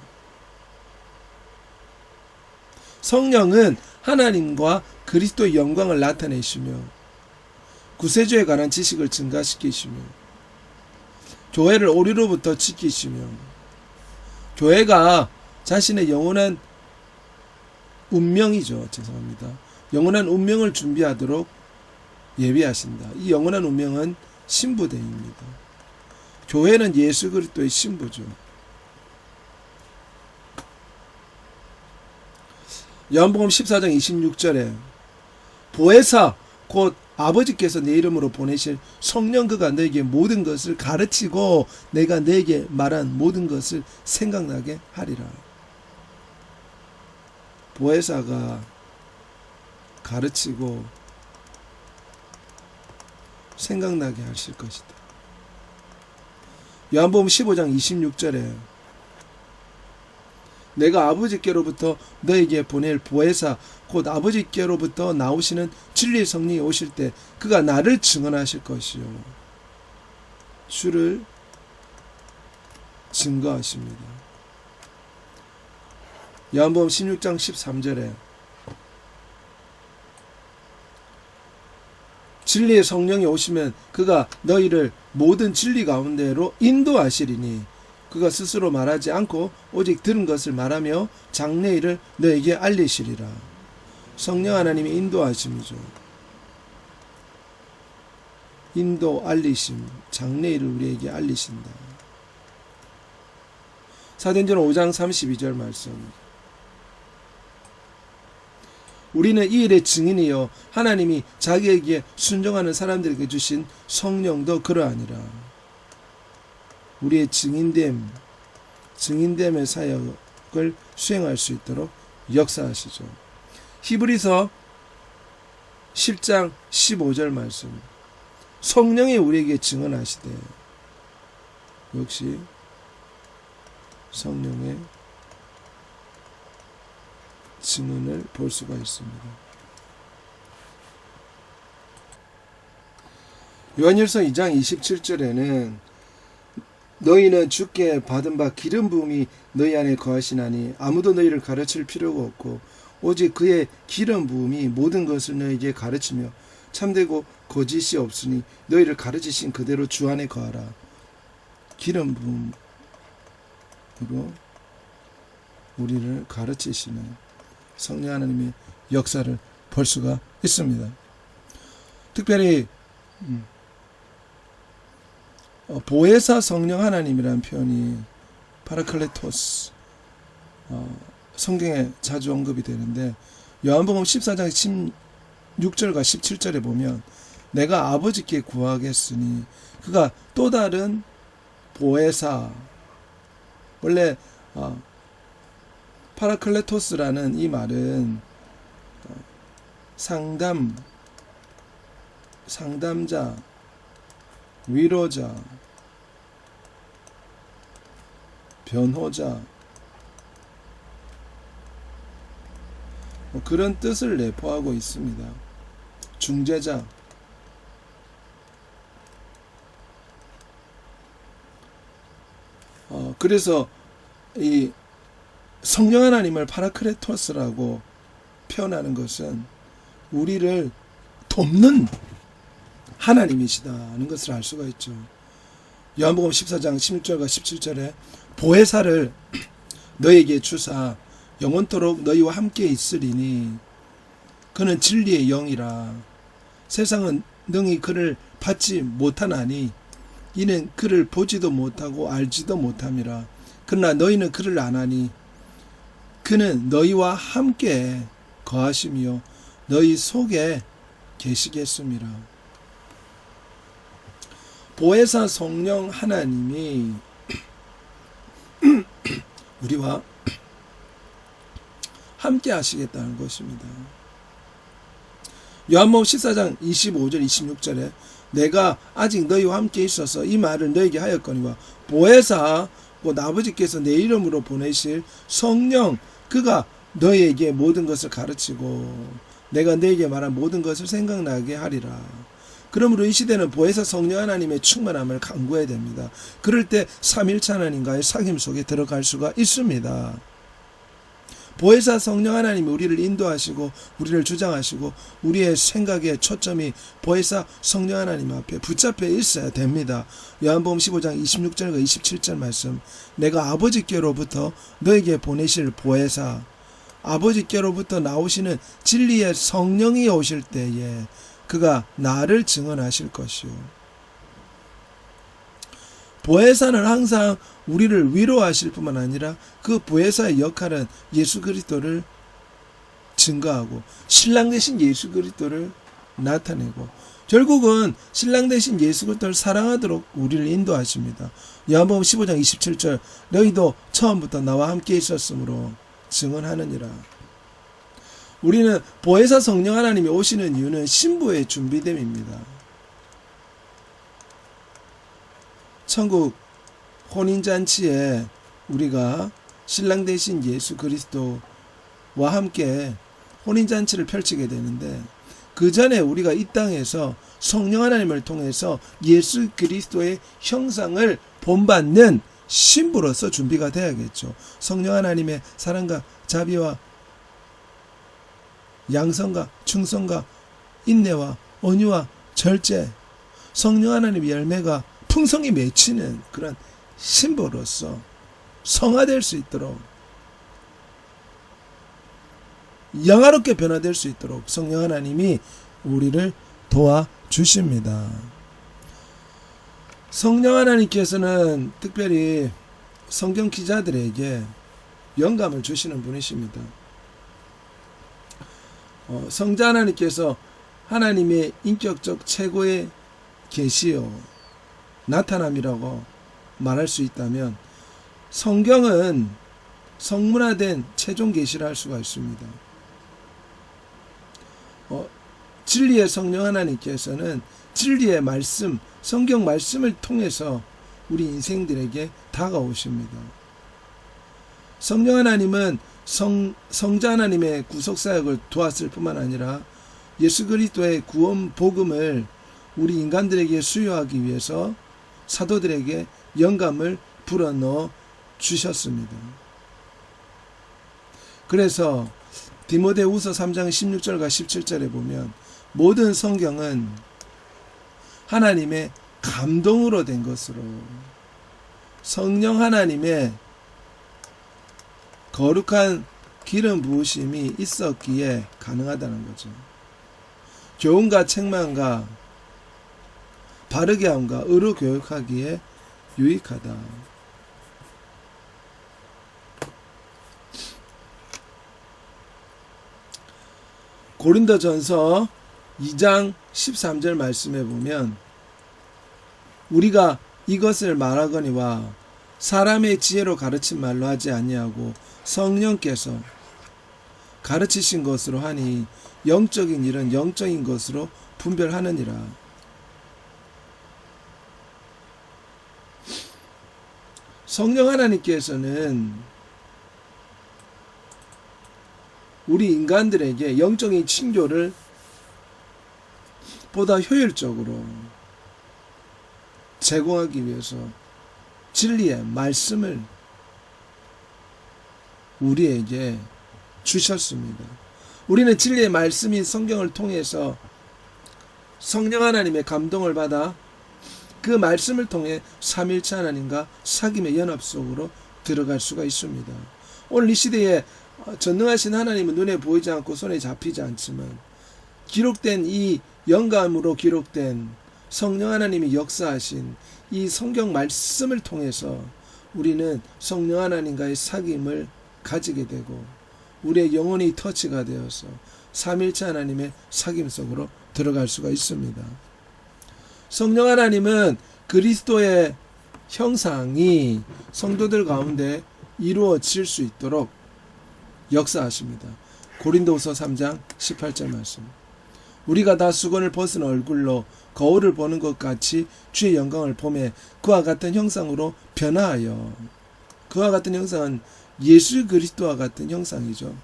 성령은 하나님과 그리스도의 영광을 나타내시며 구세주에 관한 지식을 증가시키시며 교회를 오류로부터 지키시며 교회가 자신의 영원한 운명이죠. 죄송합니다. 영원한 운명을 준비하도록 예비하신다. 이 영원한 운명은 신부대입니다. 교회는 예수 그리스도의 신부죠. 요한복음 14장 26절에 보혜사 곧 아버지께서 내 이름으로 보내실 성령 그가 너에게 모든 것을 가르치고 내가 너에게 말한 모든 것을 생각나게 하리라. 보혜사가 가르치고 생각나게 하실 것이다. 요한복음 15장 26절에 내가 아버지께로부터 너에게 보낼 보혜사 곧 아버지께로부터 나오시는 진리의 성령이 오실 때 그가 나를 증언하실 것이요 주를 증거하십니다. 요한복음 16장 13절에 진리의 성령이 오시면 그가 너희를 모든 진리 가운데로 인도하시리니 그가 스스로 말하지 않고 오직 들은 것을 말하며 장래일을 너에게 알리시리라. 성령 하나님의 인도하심이죠. 인도 알리심, 장래일을 우리에게 알리신다. 사도행전 5장 32절 말씀. 우리는 이 일의 증인이요 하나님이 자기에게 순종하는 사람들에게 주신 성령도 그러하니라. 우리의 증인됨의 사역을 수행할 수 있도록 역사하시죠. 히브리서 10장 15절 말씀. 성령이 우리에게 증언하시되 역시 성령의 증언을 볼 수가 있습니다. 요한일서 2장 27절에는 너희는 주께 받은 바 기름 부음이 너희 안에 거하시나니 아무도 너희를 가르칠 필요가 없고 오직 그의 기름 부음이 모든 것을 너희에게 가르치며 참되고 거짓이 없으니 너희를 가르치신 그대로 주 안에 거하라. 기름 부음으로 우리를 가르치시는 성령 하나님의 역사를 볼 수가 있습니다. 특별히 보혜사 성령 하나님이라는 표현이 파라클레토스 성경에 자주 언급이 되는데 요한복음 14장 16절과 17절에 보면 내가 아버지께 구하겠으니 그가 또 다른 보혜사 원래 파라클레토스라는 이 말은 상담자, 위로자, 변호자 그런 뜻을 내포하고 있습니다. 중재자. 그래서 이 성령 하나님을 파라크레토스라고 표현하는 것은 우리를 돕는 하나님이시다는 것을 알 수가 있죠. 요한복음 14장 16절과 17절에 보혜사를 너에게 주사 영원토록 너희와 함께 있으리니 그는 진리의 영이라. 세상은 능히 그를 받지 못하나니 이는 그를 보지도 못하고 알지도 못함이라. 그러나 너희는 그를 아나니 그는 너희와 함께 거하시며 너희 속에 계시겠음이라. 보혜사 성령 하나님이 우리와 함께 하시겠다는 것입니다. 요한복음 14장 25절 26절에 내가 아직 너희와 함께 있어서 이 말을 너희에게 하였거니와 보혜사 곧 아버지께서 내 이름으로 보내실 성령 그가 너희에게 모든 것을 가르치고 내가 너희에게 말한 모든 것을 생각나게 하리라. 그러므로 이 시대는 보혜사 성령 하나님의 충만함을 간구해야 됩니다. 그럴 때 삼일체 하나님과의 사귐 속에 들어갈 수가 있습니다. 보혜사 성령 하나님이 우리를 인도하시고 우리를 주장하시고 우리의 생각의 초점이 보혜사 성령 하나님 앞에 붙잡혀 있어야 됩니다. 요한복음 15장 26절과 27절 말씀 내가 아버지께로부터 너에게 보내실 보혜사 아버지께로부터 나오시는 진리의 성령이 오실 때에 그가 나를 증언하실 것이요. 보혜사는 항상 우리를 위로하실 뿐만 아니라 그 보혜사의 역할은 예수 그리스도를 증거하고 신랑 되신 예수 그리스도를 나타내고 결국은 신랑 되신 예수 그리스도를 사랑하도록 우리를 인도하십니다. 요한복음 15장 27절 너희도 처음부터 나와 함께 있었으므로 증언하느니라. 우리는 보혜사 성령 하나님이 오시는 이유는 신부의 준비됨입니다. 천국 혼인잔치에 우리가 신랑 되신 예수 그리스도와 함께 혼인잔치를 펼치게 되는데 그 전에 우리가 이 땅에서 성령 하나님을 통해서 예수 그리스도의 형상을 본받는 신부로서 준비가 돼야겠죠. 성령 하나님의 사랑과 자비와 양성과 충성과 인내와 온유와 절제 성령 하나님의 열매가 풍성히 맺히는 그런 신부로서 성화될 수 있도록 영화롭게 변화될 수 있도록 성령 하나님이 우리를 도와주십니다. 성령 하나님께서는 특별히 성경 기자들에게 영감을 주시는 분이십니다. 성자 하나님께서 하나님의 인격적 최고의 계시요 나타남이라고 말할 수 있다면 성경은 성문화된 최종 계시를 할 수가 있습니다. 진리의 성령 하나님께서는 진리의 말씀, 성경 말씀을 통해서 우리 인생들에게 다가오십니다. 성령 하나님은 성자 하나님의 구속사역을 도왔을 뿐만 아니라 예수 그리스도의 구원 복음을 우리 인간들에게 수요하기 위해서 사도들에게 영감을 불어넣어 주셨습니다. 그래서 디모데후서 3장 16절과 17절에 보면 모든 성경은 하나님의 감동으로 된 것으로 성령 하나님의 거룩한 기름 부으심이 있었기에 가능하다는 거죠. 교훈과 책망과 바르게 함과 의로 교육하기에 유익하다. 고린도전서 2장 13절 말씀에 보면 우리가 이것을 말하거니와 사람의 지혜로 가르친 말로 하지 아니하고 성령께서 가르치신 것으로 하니 영적인 일은 영적인 것으로 분별하느니라. 성령 하나님께서는 우리 인간들에게 영적인 칭조를 보다 효율적으로 제공하기 위해서 진리의 말씀을 우리에게 주셨습니다. 우리는 진리의 말씀인 성경을 통해서 성령 하나님의 감동을 받아 그 말씀을 통해 삼일체 하나님과 사귐의 연합 속으로 들어갈 수가 있습니다. 오늘 이 시대에 전능하신 하나님은 눈에 보이지 않고 손에 잡히지 않지만 기록된 이 영감으로 기록된 성령 하나님이 역사하신 이 성경 말씀을 통해서 우리는 성령 하나님과의 사귐을 가지게 되고 우리의 영혼이 터치가 되어서 삼일체 하나님의 사귐 속으로 들어갈 수가 있습니다. 성령 하나님은 그리스도의 형상이 성도들 가운데 이루어질 수 있도록 역사하십니다. 고린도후서 3장 18절 말씀. 우리가 다 수건을 벗은 얼굴로 거울을 보는 것 같이 주의 영광을 보매 그와 같은 형상으로 변화하여. 그와 같은 형상은 예수 그리스도와 같은 형상이죠.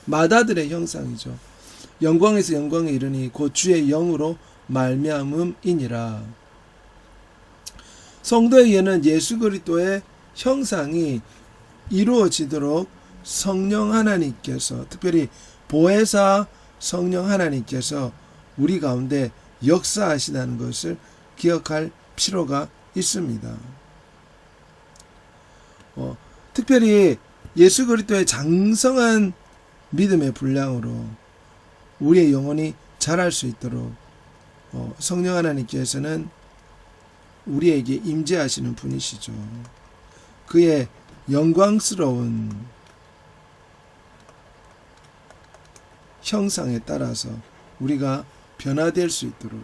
마다들의 형상이죠. 영광에서 영광에 이르니 곧 주의 영으로 말미암음이니라. 성도에게는 예수 그리스도의 형상이 이루어지도록 성령 하나님께서, 특별히 보혜사 성령 하나님께서 우리 가운데 역사하시다는 것을 기억할 필요가 있습니다. 특별히 예수 그리스도의 장성한 믿음의 분량으로 우리의 영혼이 자랄 수 있도록 성령 하나님께서는 우리에게 임재하시는 분이시죠. 그의 영광스러운 형상에 따라서 우리가 변화될 수 있도록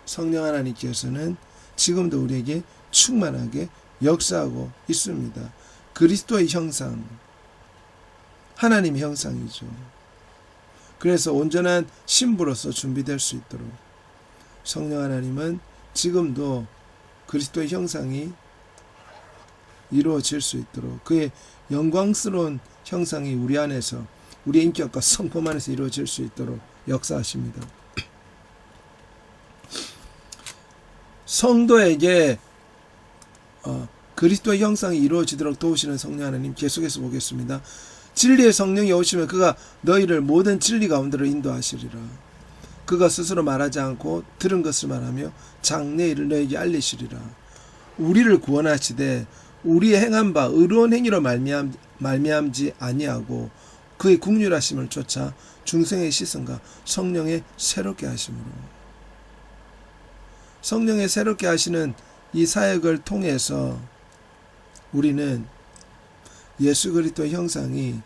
성령 하나님께서는 지금도 우리에게 충만하게 역사하고 있습니다. 그리스도의 형상, 하나님의 형상이죠. 그래서 온전한 신부로서 준비될 수 있도록 성령 하나님은 지금도 그리스도의 형상이 이루어질 수 있도록 그의 영광스러운 형상이 우리 안에서, 우리의 인격과 성품 안에서 이루어질 수 있도록 역사하십니다. 성도에게 그리스도의 형상이 이루어지도록 도우시는 성령 하나님 계속해서 보겠습니다. 진리의 성령이 오시면 그가 너희를 모든 진리 가운데로 인도하시리라. 그가 스스로 말하지 않고 들은 것을 말하며 장래 일을 너희에게 알리시리라. 우리를 구원하시되 우리의 행한 바 의로운 행위로 말미암지 아니하고 그의 국률하심을 쫓아 중생의 시선과 성령의 새롭게 하심으로. 성령의 새롭게 하시는 이 사역을 통해서 우리는 예수 그리스도의 형상이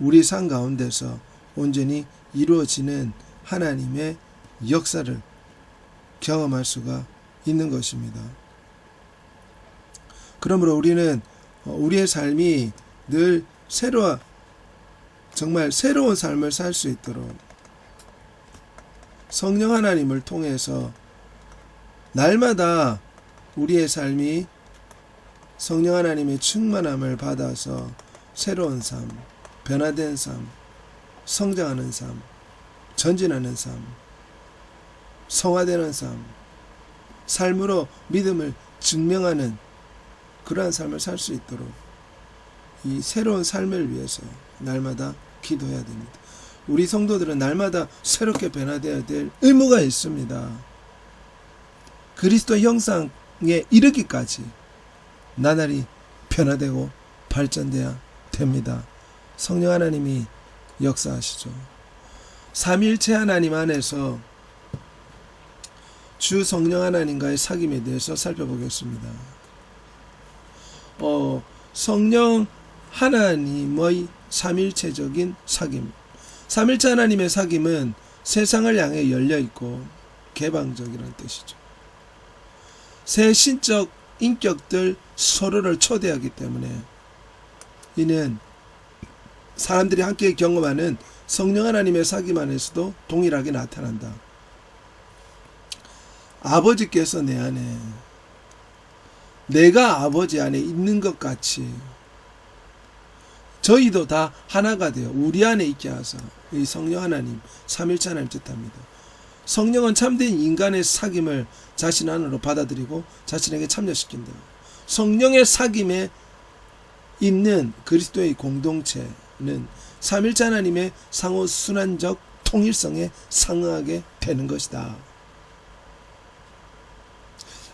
우리 삶 가운데서 온전히 이루어지는 하나님의 역사를 경험할 수가 있는 것입니다. 그러므로 우리는 우리의 삶이 늘 정말 새로운 삶을 살 수 있도록 성령 하나님을 통해서 날마다 우리의 삶이 성령 하나님의 충만함을 받아서 새로운 삶, 변화된 삶, 성장하는 삶, 전진하는 삶, 성화되는 삶, 삶으로 믿음을 증명하는 그러한 삶을 살 수 있도록 이 새로운 삶을 위해서 날마다 기도해야 됩니다. 우리 성도들은 날마다 새롭게 변화되어야 될 의무가 있습니다. 그리스도 형상에 이르기까지 나날이 변화되고 발전돼야 됩니다. 성령 하나님이 역사하시죠. 삼일체 하나님 안에서 주 성령 하나님과의 사귐에 대해서 살펴보겠습니다. 성령 하나님의 삼일체적인 사귐. 삼일체 하나님의 사귐은 세상을 향해 열려있고 개방적이라는 뜻이죠. 새 신적 인격들 서로를 초대하기 때문에 이는 사람들이 함께 경험하는 성령 하나님의 사귐 안에서도 동일하게 나타난다. 아버지께서 내 안에, 내가 아버지 안에 있는 것 같이 저희도 다 하나가 되어 우리 안에 있게 하사 이 성령 하나님, 삼일체 하나님 뜻합니다. 성령은 참된 인간의 사귐을 자신 안으로 받아들이고 자신에게 참여시킨다. 성령의 사귐에 있는 그리스도의 공동체는 삼일체 하나님의 상호 순환적 통일성에 상응하게 되는 것이다.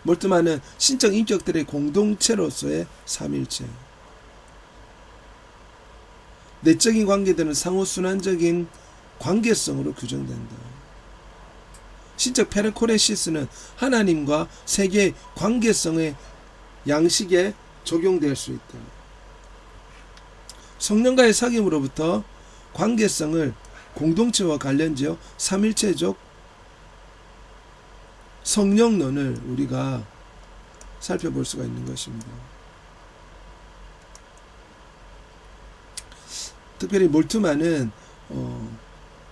몰트만은 신적 인격들의 공동체로서의 삼일체, 내적인 관계들은 상호 순환적인 관계성으로 규정된다. 신적 페르코레시스는 하나님과 세계의 관계성의 양식에 적용될 수 있다. 성령과의 사귐으로부터 관계성을 공동체와 관련지어 삼일체적 성령론을 우리가 살펴볼 수가 있는 것입니다. 특별히 몰트만은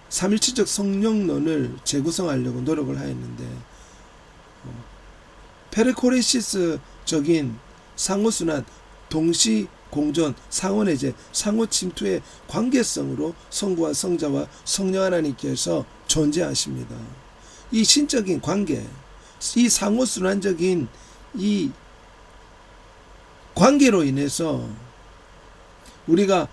삼일체적 성령론을 재구성하려고 노력을 하였는데 페르코레시스적인 상호순환, 동시공존, 상호내재, 상호침투의 관계성으로 성부와 성자와 성령 하나님께서 존재하십니다. 이 신적인 관계, 이 상호순환적인 이 관계로 인해서 우리가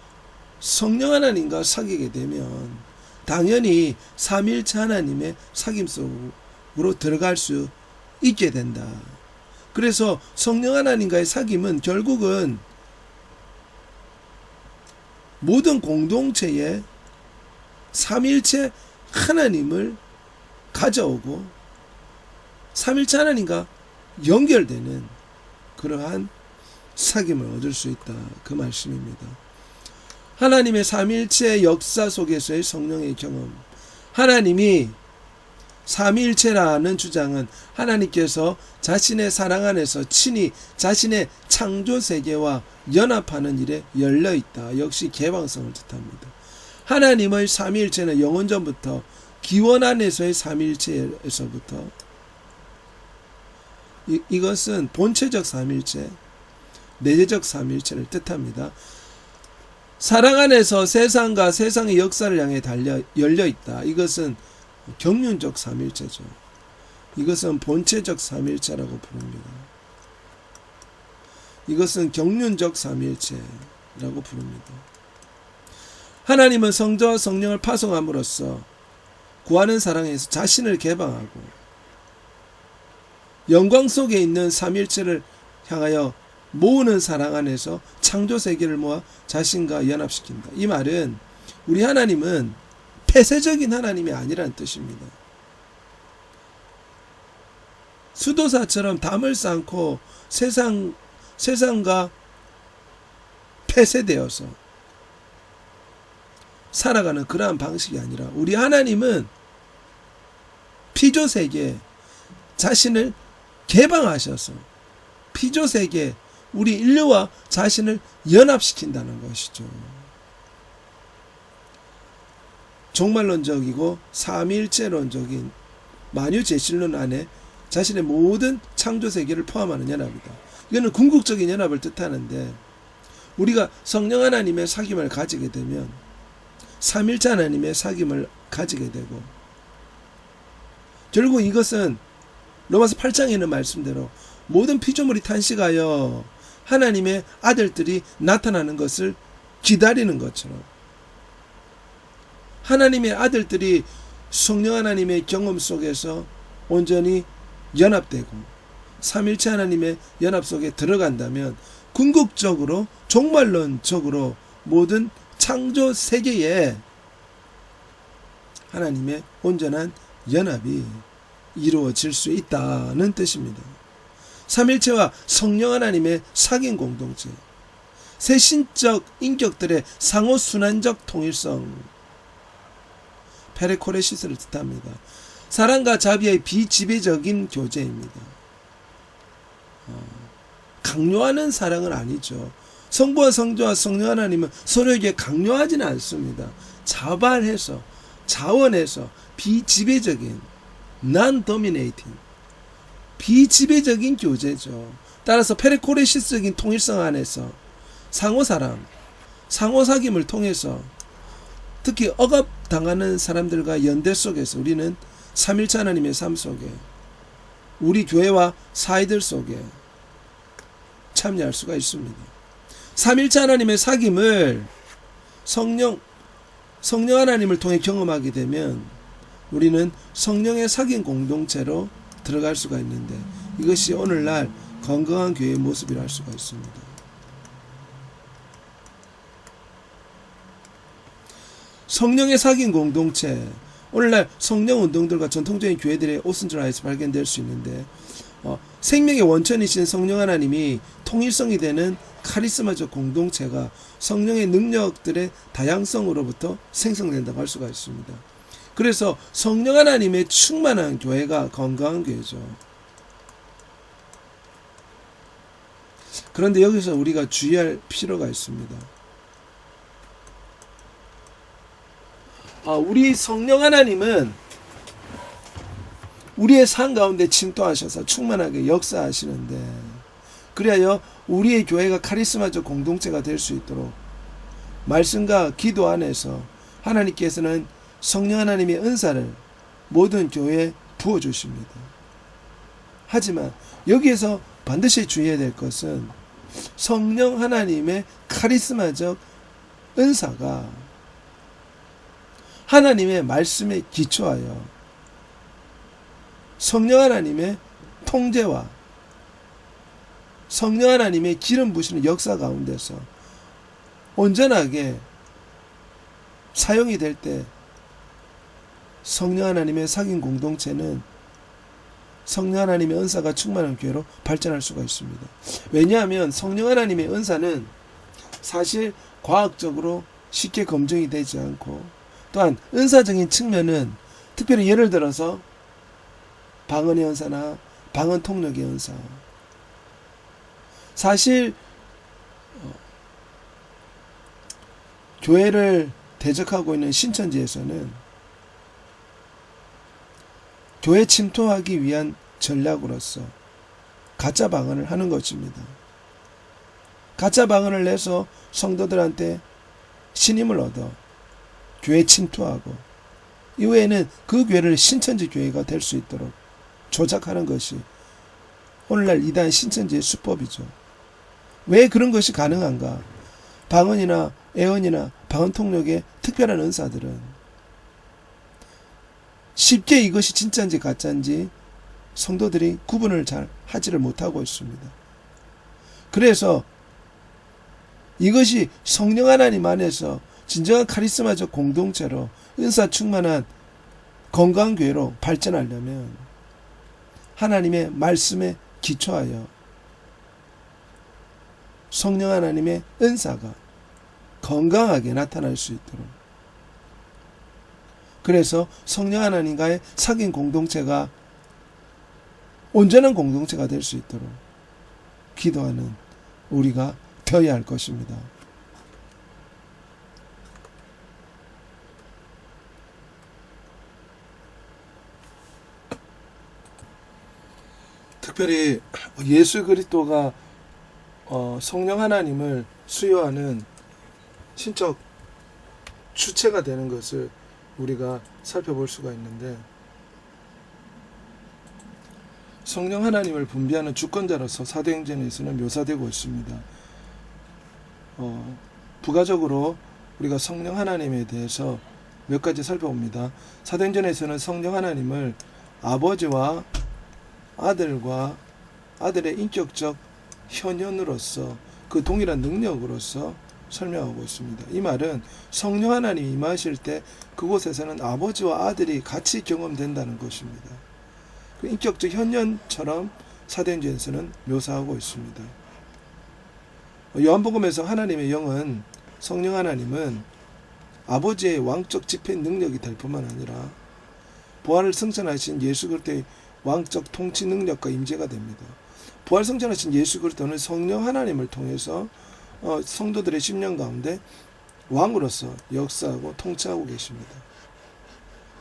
성령 하나님과 사귀게 되면 당연히 삼일체 하나님의 사귐 속으로 들어갈 수 있게 된다. 그래서 성령 하나님과의 사귐은 결국은 모든 공동체에 삼일체 하나님을 가져오고 삼일체 하나님과 연결되는 그러한 사귐을 얻을 수 있다. 그 말씀입니다. 하나님의 삼일체 역사 속에서의 성령의 경험, 하나님이 삼위일체라는 주장은 하나님께서 자신의 사랑 안에서 친히 자신의 창조 세계와 연합하는 일에 열려있다. 역시 개방성을 뜻합니다. 하나님의 삼위일체는 영원전부터 기원 안에서의 삼위일체에서부터 이것은 본체적 삼위일체, 내재적 삼위일체를 뜻합니다. 사랑 안에서 세상과 세상의 역사를 향해 열려있다. 이것은 경륜적 삼일체죠. 이것은 본체적 삼일체라고 부릅니다. 이것은 경륜적 삼일체라고 부릅니다. 하나님은 성자와 성령을 파송함으로써 구하는 사랑에서 자신을 개방하고 영광 속에 있는 삼일체를 향하여 모으는 사랑 안에서 창조 세계를 모아 자신과 연합시킨다. 이 말은 우리 하나님은 폐쇄적인 하나님이 아니라는 뜻입니다. 수도사처럼 담을 쌓고 세상과 폐쇄되어서 살아가는 그러한 방식이 아니라 우리 하나님은 피조세계에 자신을 개방하셔서 피조세계에 우리 인류와 자신을 연합시킨다는 것이죠. 종말론적이고 삼위일체론적인 만유제실론 안에 자신의 모든 창조세계를 포함하는 연합이다. 이거는 궁극적인 연합을 뜻하는데 우리가 성령 하나님의 사귐을 가지게 되면 삼일체 하나님의 사귐을 가지게 되고 결국 이것은 로마서 8장에 있는 말씀대로 모든 피조물이 탄식하여 하나님의 아들들이 나타나는 것을 기다리는 것처럼 하나님의 아들들이 성령 하나님의 경험 속에서 온전히 연합되고 삼일체 하나님의 연합 속에 들어간다면 궁극적으로 종말론적으로 모든 창조 세계에 하나님의 온전한 연합이 이루어질 수 있다는 뜻입니다. 삼일체와 성령 하나님의 사귐 공동체, 새 신적 인격들의 상호순환적 통일성, 페레코레시스를 뜻합니다. 사랑과 자비의 비지배적인 교제입니다. 강요하는 사랑은 아니죠. 성부와 성자와 성령 하나님은 서로에게 강요하지는 않습니다. 자발해서 자원해서 비지배적인 non-dominating 비지배적인 교제죠. 따라서 페레코레시스적인 통일성 안에서 상호사랑, 상호사귐을 통해서 특히 억압당하는 사람들과 연대 속에서 우리는 삼일체 하나님의 삶 속에 우리 교회와 사이들 속에 참여할 수가 있습니다. 삼일체 하나님의 사귐을 성령 하나님을 통해 경험하게 되면 우리는 성령의 사귐 공동체로 들어갈 수가 있는데, 이것이 오늘날 건강한 교회의 모습이라 할 수가 있습니다. 성령의 사귐 공동체, 오늘날 성령 운동들과 전통적인 교회들의 오순절하에서 발견될 수 있는데, 생명의 원천이신 성령 하나님이 통일성이 되는 카리스마적 공동체가 성령의 능력들의 다양성으로부터 생성된다고 할 수가 있습니다. 그래서 성령 하나님의 충만한 교회가 건강한 교회죠. 그런데 여기서 우리가 주의할 필요가 있습니다. 우리 성령 하나님은 우리의 삶 가운데 침투하셔서 충만하게 역사하시는데, 그리하여 우리의 교회가 카리스마적 공동체가 될 수 있도록 말씀과 기도 안에서 하나님께서는 성령 하나님의 은사를 모든 교회에 부어주십니다. 하지만 여기에서 반드시 주의해야 될 것은 성령 하나님의 카리스마적 은사가 하나님의 말씀에 기초하여 성령 하나님의 통제와 성령 하나님의 기름 부으시는 역사 가운데서 온전하게 사용이 될 때 성령 하나님의 사귐 공동체는 성령 하나님의 은사가 충만한 교회로 발전할 수가 있습니다. 왜냐하면 성령 하나님의 은사는 사실 과학적으로 쉽게 검증이 되지 않고, 또한 은사적인 측면은 특별히 예를 들어서 방언의 은사나 방언 통역의 은사, 사실 교회를 대적하고 있는 신천지에서는 교회 침투하기 위한 전략으로서 가짜 방언을 하는 것입니다. 가짜 방언을 내서 성도들한테 신임을 얻어 교회 침투하고, 이후에는 그 교회를 신천지 교회가 될 수 있도록 조작하는 것이 오늘날 이단 신천지의 수법이죠. 왜 그런 것이 가능한가? 방언이나 애언이나 방언 통역의 특별한 은사들은 쉽게 이것이 진짜인지 가짜인지 성도들이 구분을 잘 하지를 못하고 있습니다. 그래서 이것이 성령 하나님 안에서 진정한 카리스마적 공동체로 은사 충만한 건강한 교회로 발전하려면 하나님의 말씀에 기초하여 성령 하나님의 은사가 건강하게 나타날 수 있도록, 그래서 성령 하나님과의 사귐 공동체가 온전한 공동체가 될 수 있도록 기도하는 우리가 되어야 할 것입니다. 특별히 예수 그리스도가 성령 하나님을 수요하는 신적 주체가 되는 것을 우리가 살펴볼 수가 있는데, 성령 하나님을 분비하는 주권자로서 사도행전에서는 묘사되고 있습니다. 부가적으로 우리가 성령 하나님에 대해서 몇 가지 살펴봅니다. 사도행전에서는 성령 하나님을 아버지와 아들과 아들의 인격적 현현으로서 그 동일한 능력으로서 설명하고 있습니다. 이 말은 성령 하나님이 임하실 때 그곳에서는 아버지와 아들이 같이 경험된다는 것입니다. 그 인격적 현현처럼 사도행전에서는 묘사하고 있습니다. 요한복음에서 하나님의 영은, 성령 하나님은 아버지의 왕적 집행 능력이 될 뿐만 아니라 부활을 승천하신 예수 그리스도의 왕적 통치 능력과 임재가 됩니다. 부활 승천하신 예수 그리스도는 성령 하나님을 통해서 성도들의 심령 가운데 왕으로서 역사하고 통치하고 계십니다.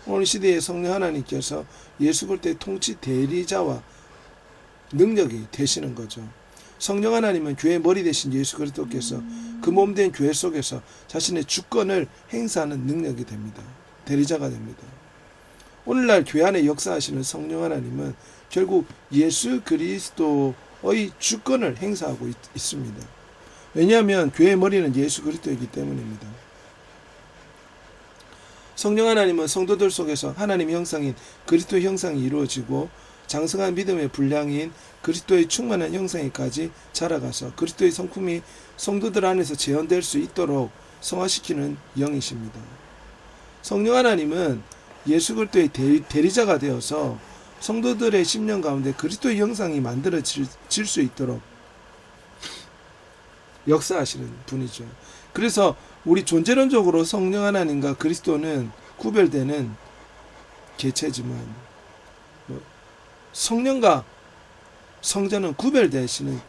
오늘 시대에 성령 하나님께서 예수 그리스도의 통치 대리자와 능력이 되시는 거죠. 성령 하나님은 교회의 머리 되신 예수 그리스도께서 그 몸된 교회 속에서 자신의 주권을 행사하는 능력이 됩니다. 대리자가 됩니다. 오늘날 교회 안에 역사하시는 성령 하나님은 결국 예수 그리스도의 주권을 행사하고 있습니다. 왜냐하면 교회의 머리는 예수 그리스도이기 때문입니다. 성령 하나님은 성도들 속에서 하나님의 형상인 그리스도의 형상이 이루어지고 장성한 믿음의 분량인 그리스도의 충만한 형상에까지 자라가서 그리스도의 성품이 성도들 안에서 재현될 수 있도록 성화시키는 영이십니다. 성령 하나님은 예수 그리스도의 대리자가 되어서 성도들의 심령 가운데 그리스도의 형상이 만들어질 수 있도록 역사하시는 분이죠. 그래서 우리 존재론적으로 성령 하나님과 그리스도는 구별되는 개체지만 성령과 성자는 구별되시는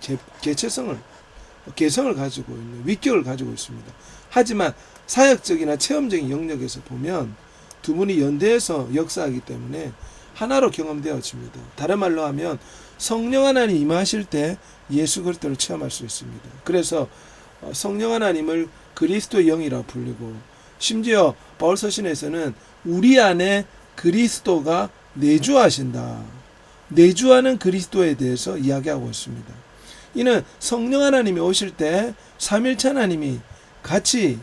개성을 가지고 있는 위격을 가지고 있습니다. 하지만 사역적이나 체험적인 영역에서 보면 두 분이 연대해서 역사하기 때문에 하나로 경험되어집니다. 다른 말로 하면 성령 하나님 임하실 때 예수 그리스도를 체험할 수 있습니다. 그래서 성령 하나님을 그리스도의 영이라 불리고 심지어 바울 서신에서는 우리 안에 그리스도가 내주하신다. 내주하는 그리스도에 대해서 이야기하고 있습니다. 이는 성령 하나님이 오실 때 삼일체 하나님이 같이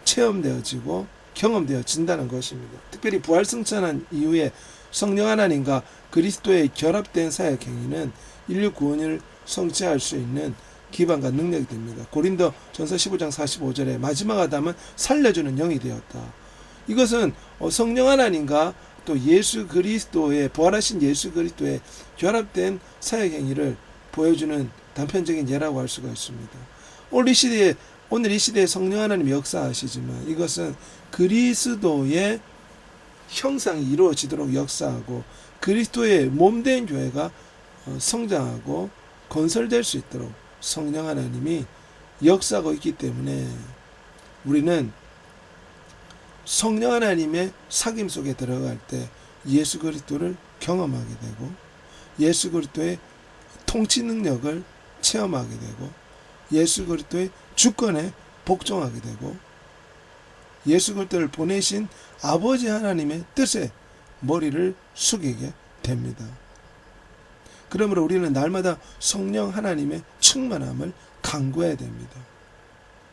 체험되어지고 경험되어진다는 것입니다. 특별히 부활승천한 이후에 성령 하나님과 그리스도의 결합된 사역 행위는 인류 구원을 성취할 수 있는 기반과 능력이 됩니다. 고린도 전서 15장 45절에 마지막 아담은 살려주는 영이 되었다. 이것은 성령 하나님과 또 예수 그리스도의 부활하신 예수 그리스도의 결합된 사역 행위를 보여주는 단편적인 예라고 할 수가 있습니다. 오늘 이 시대에 성령 하나님이 역사하시지만 이것은 그리스도의 형상이 이루어지도록 역사하고 그리스도의 몸된 교회가 성장하고 건설될 수 있도록 성령 하나님이 역사하고 있기 때문에 우리는 성령 하나님의 사귐 속에 들어갈 때 예수 그리스도를 경험하게 되고 예수 그리스도의 통치 능력을 체험하게 되고 예수 그리스도의 주권에 복종하게 되고 예수 그리스도를 보내신 아버지 하나님의 뜻에 머리를 숙이게 됩니다. 그러므로 우리는 날마다 성령 하나님의 충만함을 간구해야 됩니다.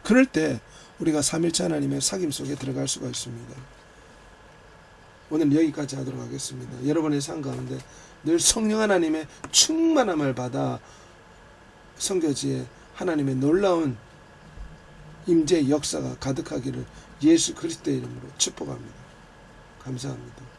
그럴 때 우리가 삼일체 하나님의 사귐 속에 들어갈 수가 있습니다. 오늘 여기까지 하도록 하겠습니다. 여러분의 삶 가운데 늘 성령 하나님의 충만함을 받아 선교지에 하나님의 놀라운 임재 역사가 가득하기를 예수 그리스도의 이름으로 축복합니다. 감사합니다.